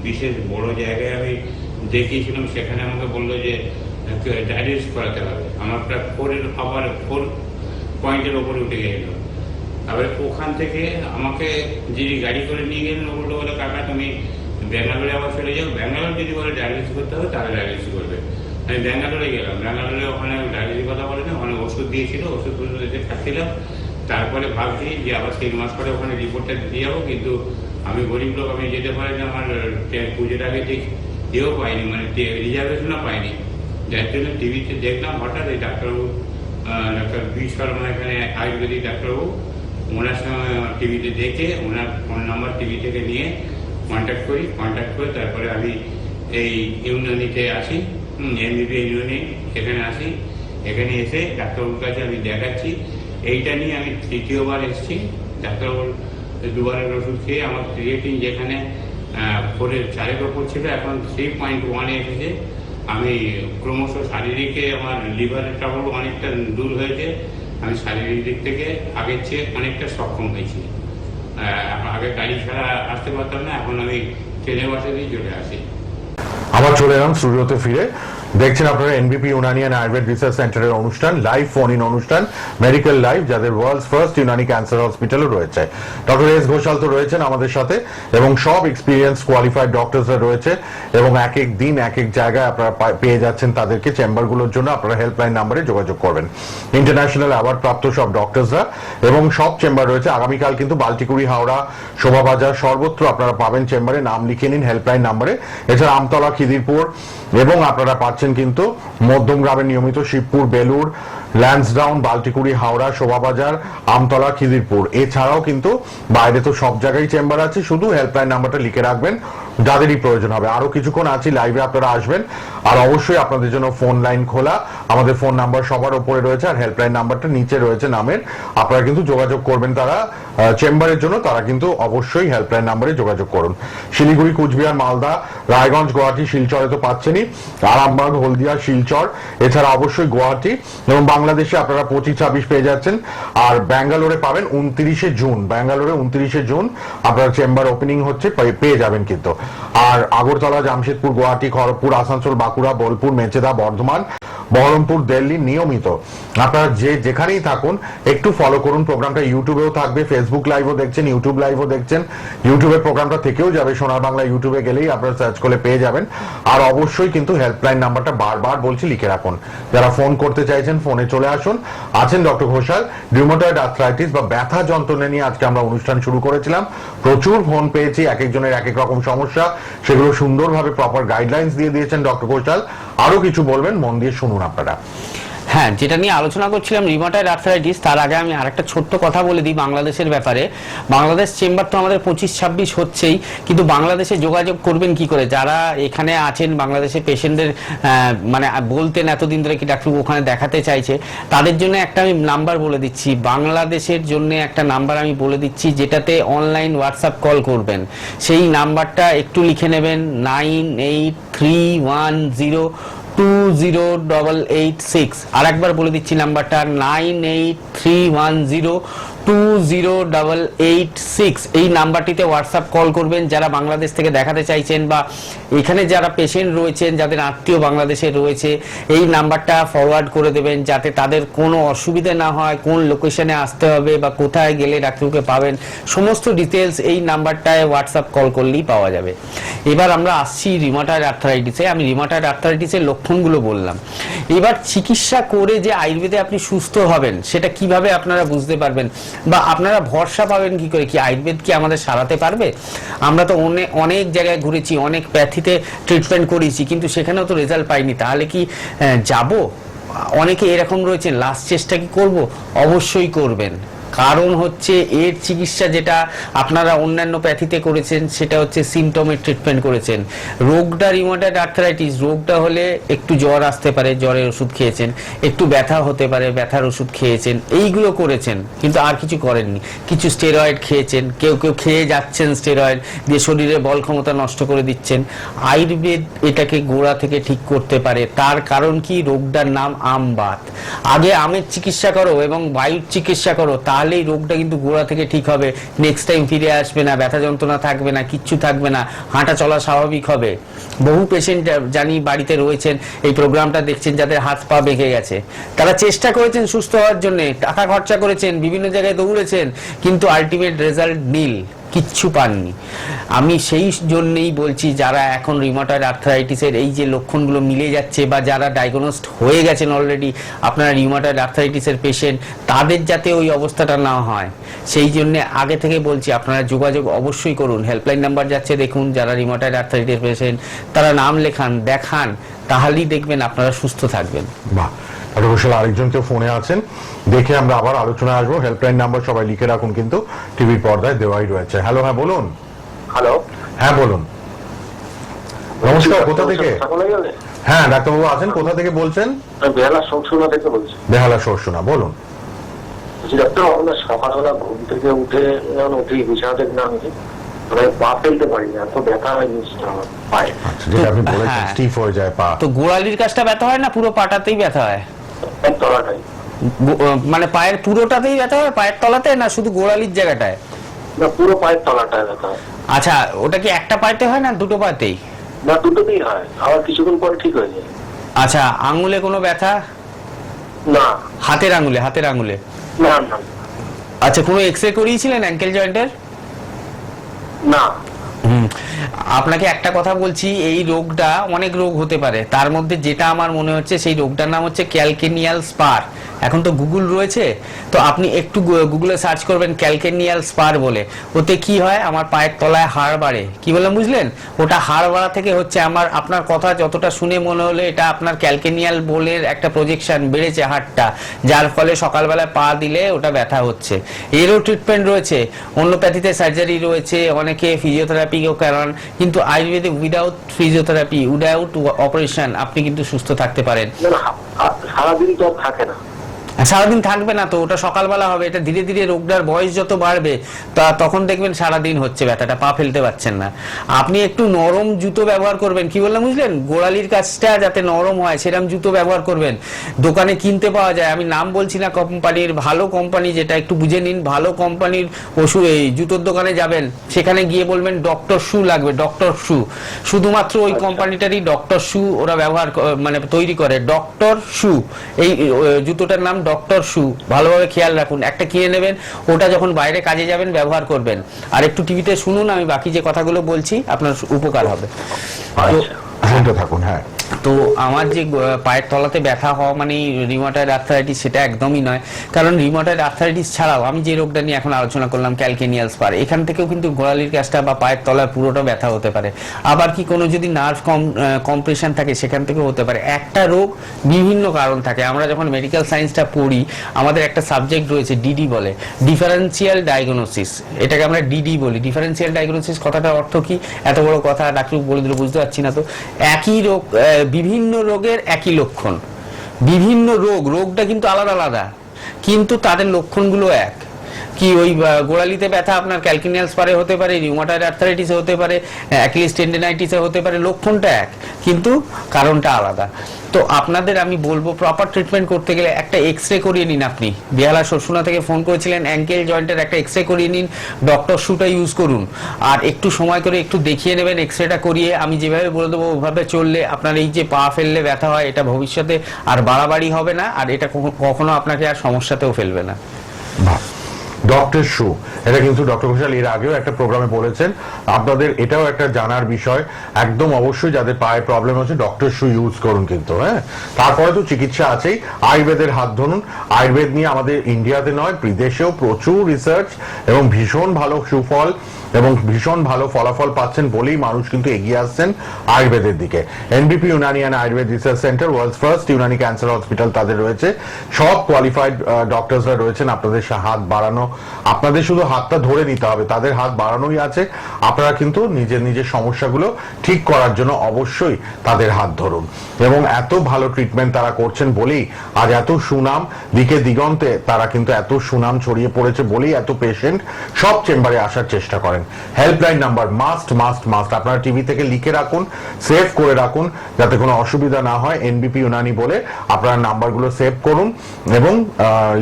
বিশেষ বড় জায়গায় আমি দেখিয়েছিলাম, সেখানে আমাকে বললো যে ডায়ালিসিস করাতে হবে। আমার প্রায় 4 পয়েন্টের ওপরে উঠে গেছিল। তারপরে ওখান থেকে আমাকে যিনি গাড়ি করে নিয়ে গেলেন ও বললো কাকা তুমি ব্যাঙ্গালোরে আবার চলে যাও, ব্যাঙ্গালোর যদি বলে ডায়ালিসিস করতে হবে তাহলে ডায়ালিসিস করবে। আমি ব্যাঙ্গালোরে গেলাম, ব্যাঙ্গালোরে ওখানে ডায়ালিসিস কথা বলে না, ওখানে ওষুধ দিয়েছিল, ওষুধগুলো এসে খাচ্ছিলাম। তারপরে ভাবছি যে আবার 3 মাস পরে ওখানে রিপোর্টটা দিয়ে যাবো, কিন্তু আমি গরিব লোক, আমি যেতে পারি না, আমার পুজোর আগে ঠিক ইয়েও পাইনি, মানে রিজার্ভেশনও পাইনি। যার জন্য টিভিতে দেখলাম হঠাৎ এই ডাক্তারবাবু, ডাক্তার বি শর্মা, এখানে আয়ুর্বেদিক ডাক্তারবাবু, ওনার সঙ্গে টিভিতে দেখে ওনার ফোন নাম্বার টিভি থেকে নিয়ে কন্ট্যাক্ট করে তারপরে আমি এই ইউনানিতে আসি, এমবিপি ইউনানি, এখানে আসি। এখানে এসে ডাক্তারবাবুর কাছে আমি দেখাচ্ছি। এইটা নিয়ে আমি 3য় এসেছি। ডাক্তারবাবুর 2বারের ওষুধ খেয়ে আমার ক্রিয়েটিন যেখানে 4-এর ওপর ছিল এখন 3.1 এসেছে। আমি ক্রমশ শারীরিকে আমার লিভারের ট্রাবল অনেকটা দূর হয়েছে। আমি শারীরিক দিক থেকে আগের চেয়ে অনেকটা সক্ষম হয়েছি। আগে গাড়ি ছাড়া আসতে পারতাম না, এখন আমি ট্রেনে বাসে দিয়ে চলে আসি। আবার চলে এলাম স্টুডিওতে ফিরে। দেখছেন আপনারা এনবিপি ইউনানি অ্যান্ড আয়ুর্বেদ রিসার্চ সেন্টারের অনুষ্ঠান, লাইভ ফোন ইন অনুষ্ঠান মেডিকেল লাইভ, যাদের ওয়ার্ল্ডস ফার্স্ট ইউনানি ক্যান্সার হসপিটালও রয়েছে। ডক্টর এস ঘোষাল তো রয়েছেন আমাদের সাথে, এবং সব এক্সপিরিয়েন্স কোয়ালিফাইড ডক্টরসরা রয়েছে, এবং এক এক দিন এক এক জায়গায় আপনারা পেয়ে যাচ্ছেন তাদেরকে। চেম্বারগুলোর জন্য আপনারা হেল্পলাইন নাম্বারে যোগাযোগ করবেন। ইন্টারন্যাশনাল অ্যাওয়ার্ড প্রাপ্ত সব ডক্টরসরা, এবং সব চেম্বার রয়েছে। আগামীকাল কিন্তু বাল্টিকুড়ি, হাওড়া, শোভাবাজার সর্বত্র আপনারা পাবেন চেম্বারে। নাম লিখে নিন হেল্পলাইন নাম্বারে। এছাড়া আমতলা, খিদিরপুর, এবং আপনারা পাচ্ছেন কিন্তু মধ্যমগ্রামে নিয়মিত শিবপুর, বেলুর, ল্যান্সডাউন, বাল্টিকুড়ি, হাওড়া, শোভাবাজার, আমতলা, খিদিরপুর। এছাড়াও কিন্তু বাইরে তো সব জায়গায় চেম্বার আছে, শুধু হেল্পলাইন নাম্বারটা লিখে রাখবেন যাদেরই প্রয়োজন হবে। আরো কিছুক্ষণ আছি লাইভে, আপনারা আসবেন। আর অবশ্যই আপনাদের জন্য ফোন লাইন খোলা, আমাদের ফোন নাম্বার সবার উপরে রয়েছে, আর হেল্পলাইন নাম্বারটা নিচে রয়েছে নামের। আপনারা কিন্তু যোগাযোগ করবেন, তারা চেম্বারের জন্য তারা কিন্তু অবশ্যই হেল্পলাইন নাম্বারে যোগাযোগ করুন। শিলিগুড়ি, কুচবিহার, মালদা, রায়গঞ্জ, গুয়াহাটি, শিলচরে তো পাচ্ছেনই, আরামবাগ, হলদিয়া, শিলচর, এছাড়া অবশ্যই গুয়াহাটি, এবং বাংলাদেশে আপনারা 25-26 পেয়ে যাচ্ছেন। আর ব্যাঙ্গালোরে পাবেন 29শে জুন, ব্যাঙ্গালোরে 29শে জুন আপনার চেম্বার ওপেনিং হচ্ছে, পেয়ে যাবেন কিন্তু। আর আগরতলা, জামশেদপুর, গুয়াহাটি, খড়গপুর, আসানসোল, বাঁকুড়া, বোলপুর, মেচেদা, বর্ধমান, বহরমপুর, দিল্লি নিয়মিত আপনারা যেখানেই থাকুন একটু ফলো করুন। প্রোগ্রামটা ইউটিউবেও থাকবে, ফেসবুক লাইভও দেখছেন, ইউটিউব লাইভও দেখছেন, ইউটিউবের প্রোগ্রামটা থেকেও যাবে। সোনার বাংলা ইউটিউবে গেলেই আপনারা সার্চ করলে পেয়ে যাবেন। আর অবশ্যই কিন্তু হেল্পলাইন নাম্বারটা বারবার বলছি লিখে রাখুন। যারা ফোন করতে চাইছেন ফোনে চলে আসুন। আছেন ডক্টর ঘোষাল। রিউমাটয়েড আর্থ্রাইটিস বা ব্যথা যন্ত্রণা নিয়ে আজকে আমরা অনুষ্ঠান শুরু করেছিলাম। প্রচুর ফোন পেয়েছি, এক একজনের এক এক রকম সমস্যা, সেগুলো সুন্দরভাবে প্রপার গাইডলাইন্স দিয়ে দিয়েছেন ডক্টর ঘোষাল। আরো কিছু বলবেন, মন দিয়ে শুনুন আপনারা। হ্যাঁ, যেটা নিয়ে আলোচনা করছিলাম রিউমাটয়েড আর্থ্রাইটিস, তার আগে আমি আরেকটা ছোট্ট কথা বলে দিই বাংলাদেশের ব্যাপারে। বাংলাদেশ চেম্বার তো আমাদের 25-26 হচ্ছেই, কিন্তু বাংলাদেশে যোগাযোগ করবেন কি করে? যারা এখানে আছেন বাংলাদেশের পেশেন্টদের মানে বলতেন এতদিন ধরে কি ডাক্তার ওখানে দেখাতে চাইছে, তাদের জন্য একটা আমি নাম্বার বলে দিচ্ছি। বাংলাদেশের জন্য একটা নাম্বার আমি বলে দিচ্ছি, যেটাতে অনলাইন হোয়াটসঅ্যাপ কল করবেন। সেই নাম্বারটা একটু লিখে নেবেন, 9831020886। আর একবার বলে দিচ্ছি নাম্বারটা 983102 208886 এই নাম্বারটিতে হোয়াটসঅ্যাপ কল করবেন যারা বাংলাদেশ থেকে দেখাতে চাইছেন বা এখানে যারা পেশেন্ট রয়েছেন যাদের আত্মীয় বাংলাদেশে রয়েছে এই নাম্বারটা ফরওয়ার্ড করে দেবেন যাতে তাদের কোনো অসুবিধা না হয়, কোন লোকেশনে আসতে হবে বা কোথায় গেলে ডাক্তারকে পাবেন, সমস্ত ডিটেলস এই নাম্বারটায় হোয়াটসঅ্যাপ কল করলেই পাওয়া যাবে। এবার আমরা আসছি রিমাটয়েড আর্থ্রাইটিসে। আমি রিমাটয়েড আর্থ্রাইটিসের লক্ষণগুলো বললাম। এবার চিকিৎসা করে যে আয়ুর্বেদে আপনি সুস্থ হবেন সেটা কিভাবে আপনারা বুঝতে পারবেন বা আপনারা ভরসা পাবেন কি করে, কি আয়ুর্বেদ কি আমাদের সারাতে পারবে? আমরা তো অনেক জায়গায় ঘুরেছি, অনেক প্যাথিতে ট্রিটমেন্ট করেছি, কিন্তু সেখানেও তো রেজাল্ট পাইনি। তাহলে কি যাব? অনেকে এরকম রয়েছেন, লাস্ট চেষ্টা কি করব? অবশ্যই করবেন। কারণ হচ্ছে এর চিকিৎসা যেটা আপনারা অন্যান্য প্যাথিতে করেছেন সেটা হচ্ছে সিমটমের ট্রিটমেন্ট করেছেন। রোগটা রিউমাটয়েড আর্থ্রাইটিস, রোগটা হলে একটু জ্বর আসতে পারে, জ্বরের ওষুধ খেয়েছেন, একটু ব্যথা হতে পারে, ব্যথার ওষুধ খেয়েছেন, এইগুলো করেছেন, কিন্তু আর কিছু করেননি। কিছু স্টেরয়েড খেয়েছেন, কেউ কেউ খেয়ে যাচ্ছেন স্টেরয়েড দিয়ে শরীরে বল ক্ষমতা নষ্ট করে দিচ্ছেন। আয়ুর্বেদ এটাকে গোড়া থেকে ঠিক করতে পারে। তার কারণ কি? রোগটার নাম আমবাত। আগে আমের চিকিৎসা করো এবং বায়ুর চিকিৎসা করো, তাহলেই রোগটা কিন্তু গোড়া থেকে ঠিক হবে। নেক্সট টাইম ফিরে আসবে না, ব্যথা যন্ত্রণা থাকবে না, কিচ্ছু থাকবে না, হাঁটা চলা স্বাভাবিক হবে। বহু পেশেন্ট জানি বাড়িতে রয়েছেন, এই প্রোগ্রামটা দেখছেন, যাদের হাত পা বেঁকে গেছে, তারা চেষ্টা করেছেন সুস্থ হওয়ার জন্য, টাকা খরচা করেছেন, বিভিন্ন জায়গায় দৌড়েছেন, কিন্তু আলটিমেট রেজাল্ট নীল, কিচ্ছু পাননি। আমি সেই জন্যই বলছি যারা এখন রিউমাটয়েড আর্থ্রাইটিসের এই যে লক্ষণগুলো মিলে যাচ্ছে বা যারা ডায়াগনোসড হয়ে গেছেন অলরেডি আপনারা রিউমাটয়েড আর্থ্রাইটিসের পেশেন্ট, তাদের যাতে ওই অবস্থাটা না হয় সেই জন্য আগে থেকে বলছি আপনারা যোগাযোগ অবশ্যই করুন। হেল্পলাইন নাম্বার যাচ্ছে দেখুন, যারা রিউমাটয়েড আর্থ্রাইটিস পেশেন্ট তারা নাম লেখান, দেখান, তাহলেই দেখবেন আপনারা সুস্থ থাকবেন। বাহ, অবশ্যই আরেকজন কেউ ফোনে আছেন, দেখে আমরা আবার আলোচনায় আসবো। হেল্পলাইন নাম্বার সবাই লিখে রাখুন, কিন্তু টিভির পর্দায় দেওয়াই রয়েছে। হ্যালো, হ্যাঁ বলুন। হ্যালো, হ্যাঁ বলুন। নমস্কার, কোথা থেকে? হ্যাঁ ডাক্তারবাবু আছেন, কোথা থেকে বলছেন? বেহালা সরসুনা থেকে বলছি। বেহালা সরসুনা, বলুন। ডাক্তার, আমরা সকালবেলা ঘুম থেকে উঠি বিছানা থেকে নামি, পা ফেলতে পারি না, এত ব্যথা হয় আমার পায়ে। যেটা আপনি বলেছেন স্টিফ হয়ে যায় পা। তো গোড়ালির কাছটা ব্যথা হয় না পুরো পাটাতেই ব্যথা হয়? তলাটাই, মানে পায়ের পুরোটাতেই ব্যথা হয়, পায়ের তলাতে না শুধু গোড়ালির জায়গাটায়? না, পুরো পায়ের তলাটায় ব্যথা হয়। আচ্ছা, ওটা কি একটা পায়েতে হয় না দুটো পায়েতেই? না, দুটোতেই হয়, আবার কিছুক্ষণ পর ঠিক হয়ে যায়। আচ্ছা, আঙুলে কোনো ব্যথা? না। হাতের আঙুলে? হাতের আঙুলে না না। আচ্ছা, কোনো এক্সরে করিয়েছিলেন অ্যাঙ্কেল জয়েন্টের? না। আপনাকে একটা কথা বলছি, এই রোগটা অনেক রোগ হতে পারে, তার মধ্যে যেটা আমার মনে হচ্ছে সেই রোগটার নাম হচ্ছে ক্যালকেনিয়াল স্পার। এখন তো গুগল রয়েছে, তো আপনি একটু গুগলে সার্চ করবেন ক্যালকেনিয়াল স্পার বলে। ওতে কি হয়, আমার পায়ের তলায় হাড় বাড়ে। কি বললাম বুঝলেন? ওটা হাড় বাড়া থেকে হচ্ছে। আপনার কথা যতটা শুনে মনে হলো এটা আপনার ক্যালকেনিয়াল বোলের একটা প্রজেকশন বেড়েছে হাড়টা, যার ফলে সকালবেলায় পা দিলে ওটা ব্যথা হচ্ছে। এরও ট্রিটমেন্ট রয়েছে, হোমিওপ্যাথিতে সার্জারি রয়েছে, অনেকে ফিজিওথেরাপিও করান, কিন্তু আয়ুর্বেদে উইদাউট ফিজিওথেরাপি, উইদাউট অপারেশন আপনি কিন্তু সুস্থ থাকতে পারেন। সারাদিন তো থাকে না। সারাদিন থাকবে না তো, ওটা সকালবেলা হবে। এটা ধীরে ধীরে রোগটার বয়স যত বাড়বে তখন দেখবেন সারাদিন হচ্ছে ব্যথাটা, পা ফেলতে পারছেন না। আপনি একটু নরম জুতো ব্যবহার করবেন। কি বললাম বুঝলেন? গোড়ালির কাছটা যাতে নরম হয় সেরকম জুতো ব্যবহার করবেন। দোকানে কিনতে পাওয়া যায়, আমি নাম বলছি না কোম্পানির, ভালো কোম্পানি যেটা একটু বুঝে নিন। ভালো কোম্পানির ওষুধ, এই জুতোর দোকানে যাবেন, সেখানে গিয়ে বলবেন ডক্টর শু লাগবে, ডক্টর শু। শুধুমাত্র ওই কোম্পানিটারই ডক্টর শু ওরা ব্যবহার মানে তৈরি করে, ডক্টর শু। এই জুতোটার নাম ডক্টর শু। ভালোভাবে খেয়াল রাখুন, একটা কিনে নেবেন, ওটা যখন বাইরে কাজে যাবেন ব্যবহার করবেন। আর একটু টিভিতে শুনুন, আমি বাকি যে কথাগুলো বলছি আপনার উপকার হবে। শুনতে থাকুন। হ্যাঁ, তো আমার যে পায়ের তলাতে ব্যথা হওয়া মানে রিউমাটয়েড আর্থ্রাইটিস সেটা একদমই নয়। কারণ রিউমাটয়েড আর্থ্রাইটিস ছাড়াও আমি যে রোগটা নিয়ে এখন আলোচনা করলাম ক্যালকেনিয়াল স্পার, এখান থেকেও কিন্তু গোড়ালির কাছটা বা পায়ের তলার পুরোটা ব্যথা হতে পারে। আবার কি কোনো যদি নার্ভ কম্প্রেশন থাকে সেখান থেকেও হতে পারে। একটা রোগ বিভিন্ন কারণ থাকে। আমরা যখন মেডিকেল সায়েন্সটা পড়ি আমাদের একটা সাবজেক্ট রয়েছে ডিডি বলে, ডিফারেন্সিয়াল ডায়াগনোসিস। এটাকে আমরা ডিডি বলি। ডিফারেন্সিয়াল ডায়াগনোসিস কথাটার অর্থ কি? এত বড় কথা ডাক্তার বলে দিলে বুঝতে পারছি না তো। একই রোগ, বিভিন্ন রোগের একই লক্ষণ, বিভিন্ন রোগটা কিন্তু আলাদা আলাদা, কিন্তু তাদের লক্ষণগুলো এক। কি ওই গোড়ালিতে ব্যথা আপনার ক্যালকিনিয়াল স্পারে হতে পারে, রিউমাটয়েড আর্থ্রাইটিসে হতে পারে, অ্যাকিলিস টেন্ডিনাইটিসে হতে পারে, লক্ষণটা এক কিন্তু কারণটা আলাদা। তো আপনাদের আমি বলবো প্রপার ট্রিটমেন্ট করতে গেলে একটা এক্সরে করিয়ে নিন। আপনি বেহালা শোষণা থেকে ফোন করেছিলেন, অ্যাঙ্কেল জয়েন্টের একটা এক্সরে করিয়ে নিন, ডক্টর শুটা ইউজ করুন, আর একটু সময় করে একটু দেখিয়ে নেবেন এক্সরেটা করিয়ে। আমি যেভাবে বলে দেবো ওভাবে চললে আপনার এই যে পা ফেললে ব্যথা হয় এটা ভবিষ্যতে আর বাড়াবাড়ি হবে না, আর এটা কখনো আপনাকে আর সমস্যাতেও ফেলবে না। ডক্টর শু, এটা কিন্তু ডক্টর ঘোষাল এর আগেও একটা প্রোগ্রামে বলেছেন, আপনাদের এটাও একটা জানার বিষয়। একদম অবশ্যই যাদের পায়ে প্রবলেম হচ্ছে ডক্টর শু ইউজ করুন কিন্তু, হ্যাঁ। তারপরে তো চিকিৎসা আছেই, আয়ুর্বেদের হাত ধরুন। আয়ুর্বেদ নিয়ে আমাদের ইন্ডিয়াতে নয় বিদেশেও প্রচুর রিসার্চ এবং ভীষণ ভালো সুফল এবং ভীষণ ভালো ফলাফল পাচ্ছেন বলেই মানুষ কিন্তু এগিয়ে আসছেন আয়ুর্বেদের দিকে। NBP Unani and Ayurveda research centre, world's first Unani cancer hospital তাদের রয়েছে, সব কোয়ালিফাইড ডক্টরসরা রয়েছেন। আপনাদের হাত বাড়ানো, আপনাদের শুধু হাতটা ধরে নিতে হবে, তাদের হাত বাড়ানোই আছে। আপনারা কিন্তু নিজের নিজের সমস্যাগুলো ঠিক করার জন্য অবশ্যই তাদের হাত ধরুন। এবং এত ভালো ট্রিটমেন্ট তারা করছেন বলেই আজ এত সুনাম দিকে দিগন্তে, তারা কিন্তু এত সুনাম ছড়িয়ে পড়েছে বলেই এত পেশেন্ট সব চেম্বারে আসার চেষ্টা করেন। Helpline number must must must আপনারা টিভি থেকে লিখে রাখুন, সেভ করে রাখুন যাতে কোনো অসুবিধা না হয়। এনবিপি ইউনানি বলে আপনারা নাম্বারগুলো সেভ করুন এবং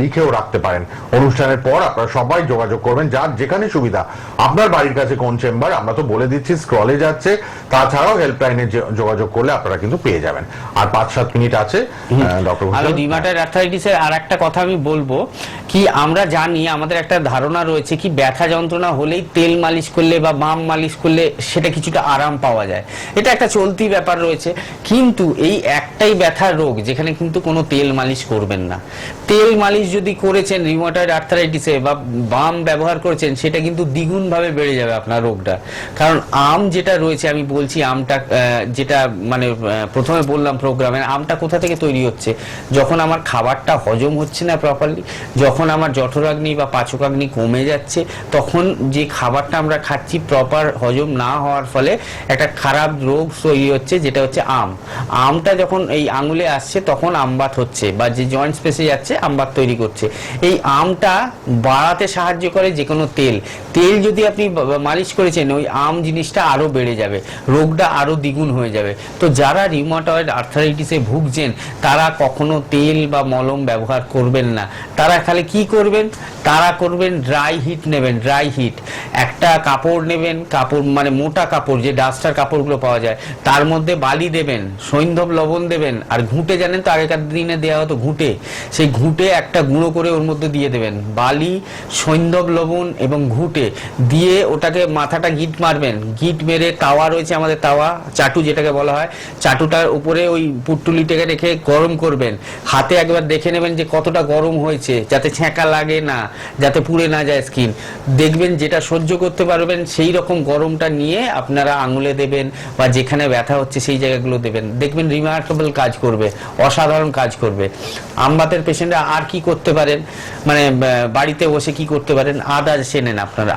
লিখেও রাখতে পারেন। অনুষ্ঠানের পর আপনারা সবাই যোগাযোগ করবেন, যার যেখানে সুবিধা। আপনার বাড়ির কাছে কোন চেম্বার আমরা তো বলে দিচ্ছি, স্ক্রলে যাচ্ছে। তাছাড়াও হেল্পলাইনে যোগাযোগ করলে আপনারা কিন্তু পেয়ে যাবেন। আর 5-7 মিনিট আছে ডক্টর ঘোষাল। রিউমাটয়েড আর্থ্রাইটিসের আর একটা কথা আমি বলবো কি, আমরা জানি আমাদের একটা ধারণা রয়েছে কি ব্যথা যন্ত্রণা হলেই তেল মালিশ করলে বা বাম মালিশ করলে সেটা কিছুটা আরাম পাওয়া যায়, এটা একটা চলতি ব্যাপার রয়েছে। কিন্তু এই একটাই ব্যথার রোগ যেখানে কিন্তু কোনো তেল মালিশ করবেন না। তেল মালিশ যদি করেছেন রিউমাটয়েড আর্থ্রাইটিসে বা বাম ব্যবহার করেছেন, সেটা কিন্তু দ্বিগুণ ভাবে বেড়ে যাবে আপনার রোগটা। কারণ আম যেটা রয়েছে, আমি বলছি আমটা যেটা মানে প্রথমে বললাম প্রোগ্রামে, আমটা কোথা থেকে তৈরি হচ্ছে? যখন আমার খাবারটা হজম হচ্ছে না প্রপারলি, যখন আমার জঠরাগ্নি বা পাচকাগ্নি কমে যাচ্ছে, তখন যে খাবারটা আমরা খাচ্ছি প্রপার হজম না হওয়ার ফলে একটা খারাপ রোগ তৈরি হচ্ছে, যেটা হচ্ছে আমটা যখন এই আঙুলে আসছে তখন আমবাত হচ্ছে, বা যে জয়েন্ট স্পেসে যাচ্ছে আমবাত তৈরি করছে। এই আমটা বাড়াতে সাহায্য করে যে কোনো তেল যদি আপনি মালিশ করেছেন, ওই আম জিনিসটা আরো বেড়ে যাবে, রোগটা আরো দ্বিগুণ হয়ে যাবে। তো যারা রিউমাটয়েড আর্থ্রাইটিসে ভুগছেন তারা কখনো তেল বা মলম ব্যবহার করবেন না। তারা খালি কি করবেন, তারা করবেন ড্রাই হিট নেবেন। ড্রাই হিট একটা কাপড় নেবেন, কাপড় মানে মোটা কাপড়, যে ডাস্টার কাপড়গুলো পাওয়া যায়, তার মধ্যে বালি দেবেন, সৈন্ধব লবণ দেবেন, আর ঘুঁটে জানেন তো আগেকার দিনে দেওয়া হতো ঘুঁটে, সেই ঘুঁটে একটা গুঁড়ো করে ওর মধ্যে দিয়ে দেবেন। বালি, সৈন্ধব লবণ এবং ঘুঁটে দিয়ে ওটাকে মাথাটা গিট মারবেন। গিট মেরে তাওয়া রয়েছে আমাদের, তাওয়া চাটু যেটাকে বলা হয়, চাটুটার উপরে ওই পুট্টুলিটাকে রেখে গরম করবেন। হাতে একবার দেখে নেবেন যে কতটা গরম হয়েছে, যাতে ছ্যাঁকা লাগে না, যাতে পুড়ে না যায় স্কিন। দেখবেন যেটা সহ্য করতে পারবেন সেই রকম গরমটা নিয়ে আপনারা আঙুলে দেবেন বা যেখানে ব্যথা হচ্ছে সেই জায়গাগুলো দেবেন। দেখবেন রিমার্কেবল কাজ করবে, অসাধারণ কাজ করবে। আমবাতের পেশেন্টরা আর কি করতে পারেন, মানে বাড়িতে বসে কি করতে পারেন, আদা চেনেন আপনারা,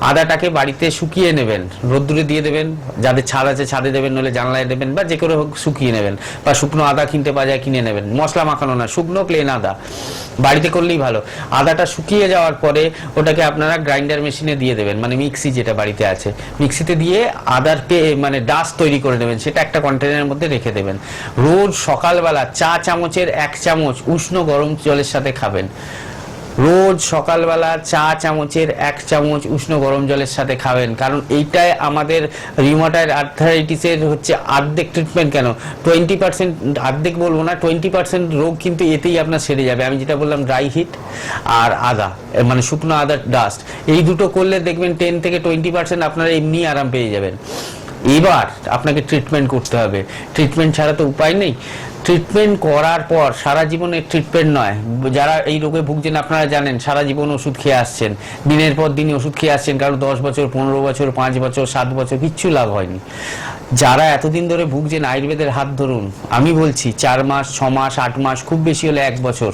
আদাটাকে বাড়িতে শুকিয়ে নেবেন, রোদ্দুরে দিয়ে দেবেন, যাদের ছাদ আছে ছাদে দেবেন, নইলে জানলায় দেবেন, বা যে করে হোক শুকিয়ে নেবেন, বা শুকনো আদা কিনতে পাওয়া যায় কিনে নেবেন। মশলা মাখানো না, শুকনো প্লেন আদা বাড়িতে করলেই ভালো। আদাটা শুকিয়ে যাওয়ার পরে ওটাকে আপনারা গ্রাইন্ডার মেশিনে দিয়ে দেবেন, মানে মিক্সি যেটা বাড়িতে আছে, মিক্সিতে দিয়ে আদার মানে ডাস্ট তৈরি করে নেবেন, সেটা একটা কন্টেনারের মধ্যে রেখে দেবেন। রোজ সকালবেলা চা চামচের 1 চামচ উষ্ণ গরম জলের সাথে খাবেন। রোজ সকালবেলা চা চামচের 1 চামচ উষ্ণ গরম জলের সাথে খাবেন। কারণ এইটাই আমাদের রিউমাটয়েড আর্থ্রাইটিসের হচ্ছে অর্ধেক ট্রিটমেন্ট। কেন 20%, অর্ধেক বলবো না, 20% রোগ কিন্তু এতেই আপনার সেরে যাবে। আমি যেটা বললাম ড্রাই হিট আর আদা, মানে শুকনো আদার ডাস্ট, এই দুটো করলে দেখবেন 10 থেকে 20% আপনারা এমনি আরাম পেয়ে যাবেন। এবার আপনাকে ট্রিটমেন্ট করতে হবে, ট্রিটমেন্ট ছাড়া তো উপায় নেই। ট্রিটমেন্ট করার পর সারা জীবনের ট্রিটমেন্ট নয়, যারা এই রোগে ভুগছেন আপনারা জানেন সারা জীবন ওষুধ খেয়ে আসছেন, দিনের পর দিন ওষুধ খেয়ে আসছেন, কারণ 10 বছর 15 বছর 5 বছর 7 বছর কিচ্ছু লাভ হয়নি। যারা এতদিন ধরে ভুগছেন আয়ুর্বেদের হাত ধরুন, আমি বলছি 4 মাস 6 মাস 8 মাস, খুব বেশি হলে 1 বছর,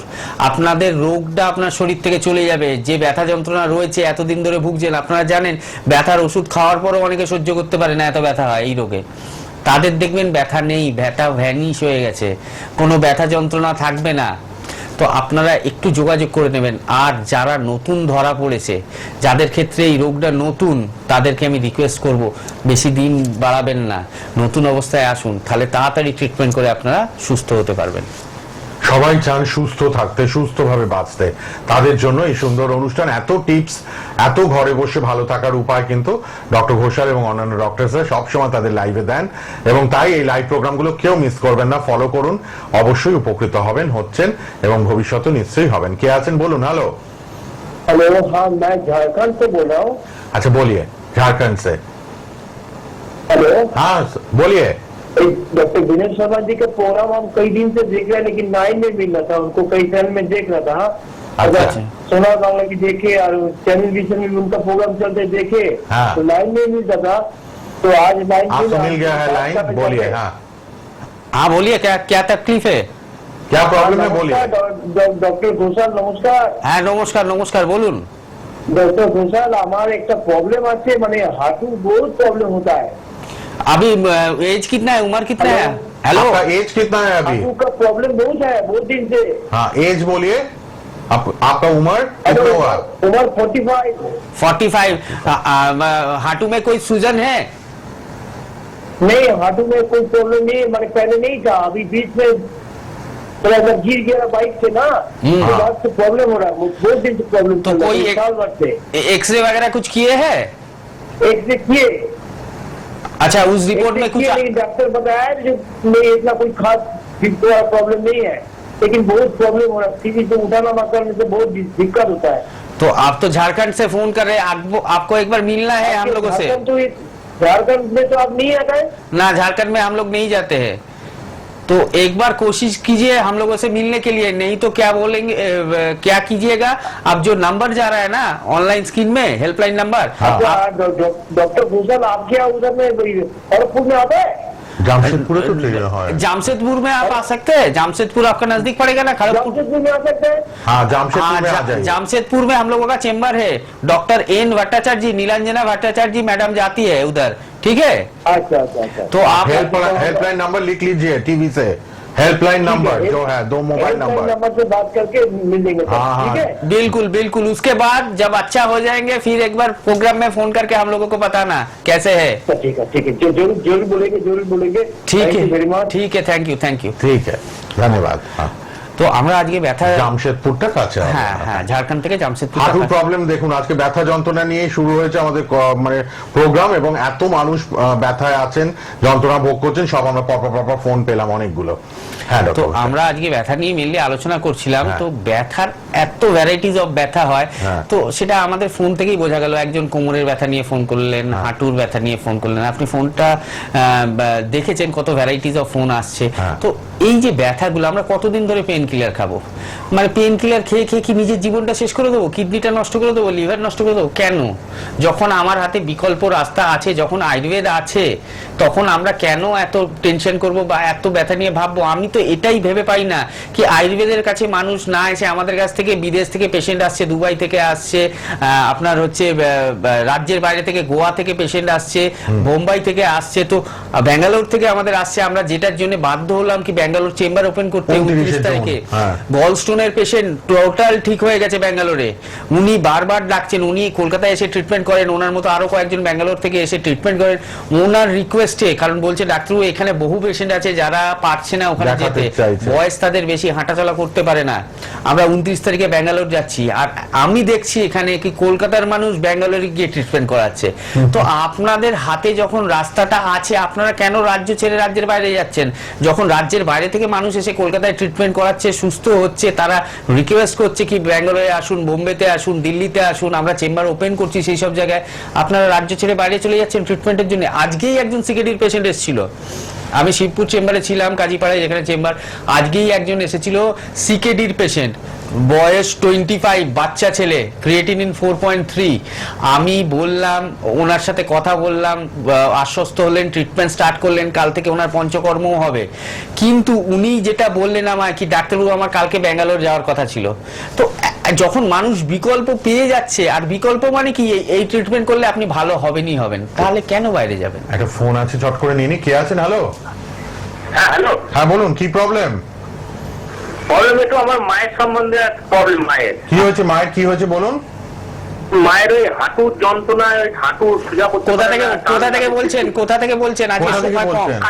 আপনাদের রোগটা আপনার শরীর থেকে চলে যাবে। যে ব্যথা যন্ত্রণা রয়েছে এতদিন ধরে ভুগছেন, আপনারা জানেন ব্যথার ওষুধ খাওয়ার পরও অনেকে সহ্য করতে পারে না, এত ব্যথা হয় এই রোগে। তাদের দেখবেন ব্যথা নেই, ব্যথা ভ্যানিশ হয়ে গেছে, কোনো ব্যথা যন্ত্রণা থাকবে না। তো আপনারা একটু যোগাযোগ করে নেবেন। আর যারা নতুন ধরা পড়েছে, যাদের ক্ষেত্রে এই রোগটা নতুন, তাদেরকে আমি রিকোয়েস্ট করব বেশি দিন বাড়াবেন না, নতুন অবস্থায় আসুন, তাহলে তাড়াতাড়ি ট্রিটমেন্ট করে আপনারা সুস্থ হতে পারবেন। সবাই চান সুস্থ থাকতে, সুস্থভাবে বাঁচতে, তাদের জন্য এই সুন্দর অনুষ্ঠান, এত টিপস, এত ঘরে বসে ভালো থাকার উপায় কিন্তু ডক্টর ঘোষাল এবং অন্যান্য ডক্টরসরা সবসময় তাদের লাইভে দেন, এবং তাই এই লাইভ প্রোগ্রামগুলো কেউ মিস করবেন না, ফলো করুন, অবশ্যই উপকৃত হবেন, হচ্ছেন এবং ভবিষ্যতে নিশ্চয়ই হবেন। কে আছেন বলুন। হ্যালো। हेलो, हाँ मैं झारखंड से बोल रहा हूँ। अच्छा बोलिए, झारखंड से। हेलो, हाँ बोलिए। डॉक्टर विनय शर्मा जी का प्रोग्राम हम कई दिन से देख रहे हैं, लेकिन लाइन में मिल रहा था, उनको कई चैनल में देख रहा था। अगर सोना बांग्ला की देखे और चैनल विजन में भी उनका प्रोग्राम चलते देखे, हाँ। तो लाइन में मिलता था, तो आज लाइन आपको मिल गया है लाइन, बोलिए। हाँ हाँ बोलिए, क्या क्या तकलीफ है? क्या प्रॉब्लम है बोलिए। डॉक्टर घोषाल नमस्कार। হ্যাঁ নমস্কার, নমস্কার, বলুন। डॉक्टर घोषाल, हमारे एक प्रॉब्लम आते माने हाथू बहुत प्रॉब्लम होता है। अभी एज कितना है, उम्र कितना है? हेलो, आपका एज कितना है अभी? हाथू का प्रॉब्लम बहुत है, बहुत दिन से। हाँ एज बोलिए, आपका उम्र कितना हुआ? उम्र 45। 45। हाथू में कोई सूजन है? नहीं, हाथों में कोई प्रॉब्लम नहीं है, मैंने पहले नहीं था, अभी बीच में थोड़ा सा गिर गया बाइक से ना, उसके बाद से प्रॉब्लम हो रहा है, बहुत दिन से प्रॉब्लम तो कोई साल भर से। एक्सरे वगैरह कुछ किए हैं? एक्सरे किए, अच्छा, उस रिपोर्ट में कुछ लेकिन डॉक्टर बताया जो नहीं, इतना कोई खास प्रॉब्लम नहीं है, लेकिन बहुत प्रॉब्लम हो रहा है, सीधी से उठाना मत करने से बहुत दिक्कत होता है। तो आप तो झारखंड से फोन कर रहे हैं, आपको एक बार मिलना है हम लोगों से। झारखंड में तो आप नहीं आता है ना, झारखंड में हम लोग नहीं जाते हैं, तो एक बार कोशिश कीजिए हम लोगों से मिलने के लिए, नहीं तो क्या बोलेंगे, क्या कीजिएगा, अब जो नंबर जा रहा है ना ऑनलाइन स्क्रीन में, हेल्पलाइन नंबर। डॉक्टर घोषाल आपके यहाँ उधर में खड़गपुर में आता है? जामशेदपुर तो ट्रेन है। जामशेदपुर में आप आ सकते हैं, जामशेदपुर आपका नजदीक पड़ेगा ना, खड़गपुर जामशेदपुर में आ सकते हैं। हाँ जामशेदपुर में आ जाइए। जामशेदपुर में हम लोगों का चेम्बर है, डॉक्टर एन भट्टाचार्य जी, नीलांजना भट्टाचार्य जी मैडम जाती है उधर, ठीक है? अच्छा अच्छा अच्छा। तो आप हेल्पलाइन नंबर लिख लीजिए टीवी से, हेल्पलाइन नंबर जो है, 2 मोबाइल नंबर से बात करके मिल लेंगे, हाँ, ठीक है? बिल्कुल बिल्कुल। उसके बाद जब अच्छा हो जाएंगे फिर एक बार प्रोग्राम में फोन करके हम लोगों को बताना कैसे है। ठीक है ठीक है, जरूर जरूर बोलेंगे, जरूर बोलेंगे। ठीक है, वेरी मच। ठीक है, थैंक यू, थैंक यू। ठीक है, धन्यवाद। हाँ তো আমরা আজকে ব্যথা, জামশেদপুরটা কাছে হবে। হ্যাঁ হ্যাঁ, ঝাড়খণ্ড থেকে জামশেদপুর। হাঁটুর প্রবলেম দেখুন, আজকে ব্যথা যন্ত্রণা নিয়ে শুরু হয়েছে আমাদের মানে প্রোগ্রাম, এবং এত মানুষ ব্যথায় আছেন, যন্ত্রণা ভোগ করছেন, সব আমরা পরপর ফোন পেলাম অনেকগুলো। হ্যাঁ তো আমরা আজকে ব্যথা নিয়ে মেনলি আলোচনা করছিলাম। তো ব্যথার এত ভ্যারাইটিজ অফ ব্যথা হয়, তো সেটা আমাদের ফোন থেকেই বোঝা গেল। একজন কোমরের ব্যথা নিয়ে ফোন করলেন, হাঁটুর ব্যথা নিয়ে ফোন করলেন, আপনি ফোনটা দেখেছেন কত ভ্যারাইটিজ অফ ফোন আসছে। তো এই যে ব্যথাগুলো, আমরা কতদিন ধরে পেন কিলার খাবো? মানে পেন কিলার খেয়ে খেয়ে কি নিজের জীবনটা শেষ করে দেবো, কিডনিটা নষ্ট করে দেবো, লিভার নষ্ট করে দেবো? কেন? যখন আমার হাতে বিকল্প রাস্তা আছে, যখন আয়ুর্বেদ আছে, তখন আমরা কেন এত টেনশন করব বা এত ব্যথা নিয়ে ভাববো? আমি তো এটাই ভেবে পাই না কি আয়ুর্বেদের কাছে মানুষ না এসে আমাদের কাছ থেকে, বিদেশ থেকে পেশেন্ট আসছে, দুবাই থেকে আসছে, আপনার হচ্ছে রাজ্যের বাইরে থেকে, গোয়া থেকে পেশেন্ট আসছে, বোম্বাই থেকে আসছে, তো ব্যাঙ্গালোর থেকে আমাদের আসছে। আমরা যেটার জন্য বাধ্য হলাম কি ব্যাঙ্গালোর চেম্বার ওপেন করতে 29 তারিখে। গলস্টোনের পেশেন্ট টোটাল ঠিক হয়ে গেছে ব্যাঙ্গালোরে, উনি বারবার ডাকছেন, উনি কলকাতায় এসে ট্রিটমেন্ট করেন, ওনার মতো আরো কয়েকজন ব্যাঙ্গালোর থেকে এসে ট্রিটমেন্ট করেন ওনার রিকোয়েস্টে। কারণ বলছে ডাক্তারবাবু এখানে বহু পেশেন্ট আছে যারা পারছে না ওখানে যেতে, বয়স তাদের বেশি, হাঁটাচলা করতে পারে না। আমরা 29 তারিখে ব্যাঙ্গালোর যাচ্ছি, আর আমি দেখছি এখানে কি কলকাতার মানুষ ব্যাঙ্গালোরে গিয়ে ট্রিটমেন্ট করাচ্ছে। তো আপনাদের হাতে যখন রাস্তাটা আছে, আপনারা কেন রাজ্য ছেড়ে রাজ্যের বাইরে যাচ্ছেন? যখন রাজ্যের বাইরে থেকে মানুষ এসে কলকাতায় ট্রিটমেন্ট করাচ্ছে, সুস্থ হচ্ছে, তারা রিকোয়েস্ট করছে কি ব্যাঙ্গালোরে আসুন, বোম্বেতে আসুন, দিল্লিতে আসুন, আমরা চেম্বার ওপেন করছি সেই সব জায়গায়, আপনারা রাজ্য ছেড়ে বাইরে চলে যাচ্ছেন ট্রিটমেন্টের জন্য। আজকেই একজন সিকেডির পেশেন্ট এসেছিল, আমি শিবপুর চেম্বারে ছিলাম, কাজীপাড়ায় যেখানে চেম্বার, আজকেই একজন এসেছিল সিকেডির পেশেন্ট, বয়স 25, বাচ্চা ছেলে, ক্রিয়েটিনিন 4.3। আমি বললাম, ওনার সাথে কথা বললাম, আশ্বস্ত হলেন, ট্রিটমেন্ট স্টার্ট করলেন, কাল থেকে ওনার পঞ্চকর্মও হবে। কিন্তু উনি যেটা বললেন আমায় কি ডাক্তারবাবু আমার কালকে ব্যাঙ্গালোর যাওয়ার কথা ছিল। তো যখন মানুষ বিকল্প পেয়ে যাচ্ছে, আর বিকল্প মানে কি এই ট্রিটমেন্ট করলে আপনি ভালো হবেনই হবেন, তাহলে কেন বাইরে যাবেন? একটা ফোন আছে, চট করে নিয়ে নি। কে আছেন? হ্যালো। হ্যাঁ হ্যালো। হ্যাঁ বলুন, কি প্রবলেম? প্রবলেম একটু আমার মায়ের সম্বন্ধে প্রবলেম। মায়ের কি হয়েছে, মায়ের কি হয়েছে বলুন? মায়ের ওই হাঁটুর যন্ত্রণায়, ওই হাঁটু সোজা করতে কোথা পারে থেকে না, কোথা থেকে বলছেন, কোথা থেকে বলছেন? আজকে কোথা থেকে সময় কম। বলছেন?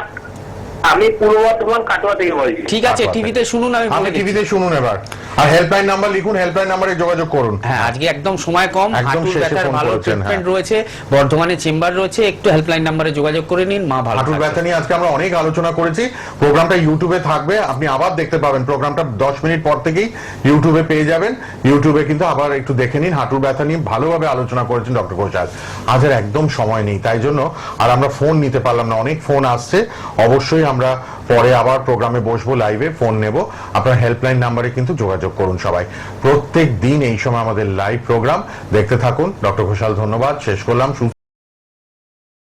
আমি পূর্ব বর্ধমান কাটোয়া থেকে বলছি। ঠিক আছে, টিভিতে শুনুন, আমি আপনি বলে দিচ্ছি। টিভিতে শুনুন এবার, আর হেল্পলাইন নাম্বার লিখুন, হেল্পলাইন নাম্বারে যোগাযোগ করুন। হ্যাঁ, আজকে একদম সময় কম, একদম হাঁটুর শেষে ব্যথার ফোন ভালো করেছেন, ট্রিটমেন্ট হ্যাঁ। রয়েছে, বর্ধমানে চেম্বার রয়েছে, একটু হেল্পলাইন নাম্বারে যোগাযোগ করে নিন, মা ভালো হাঁটুর থাকবে। ব্যথা নিয়ে আজকে আমরা অনেক আলোচনা করেছি। প্রোগ্রামটা ইউটিউবে থাকবে, আপনি আবার দেখতে পাবেন। প্রোগ্রামটা 10 মিনিট পর থেকেই ইউটিউবে পেয়ে যাবেন। ইউটিউবে কিন্তু আবার একটু দেখে নিন। হাঁটুর ব্যথা নিয়ে ভালোভাবে আলোচনা করেছেন ডক্টর ঘোষাল। আজ আর একদম সময় নেই, তাই জন্য আর আমরা ফোন নিতে পারলাম না। অনেক ফোন আসছে, অবশ্যই আমরা পরে আবার প্রোগ্রামে বসবো, লাইভে ফোন নেব। আপনার হেল্পলাইন নাম্বারে কিন্তু যোগাযোগ করুন সবাই। প্রত্যেক দিন এই সময় আমাদের লাইভ প্রোগ্রাম দেখতে থাকুন। ডক্টর ঘোষাল ধন্যবাদ, শেষ করলাম।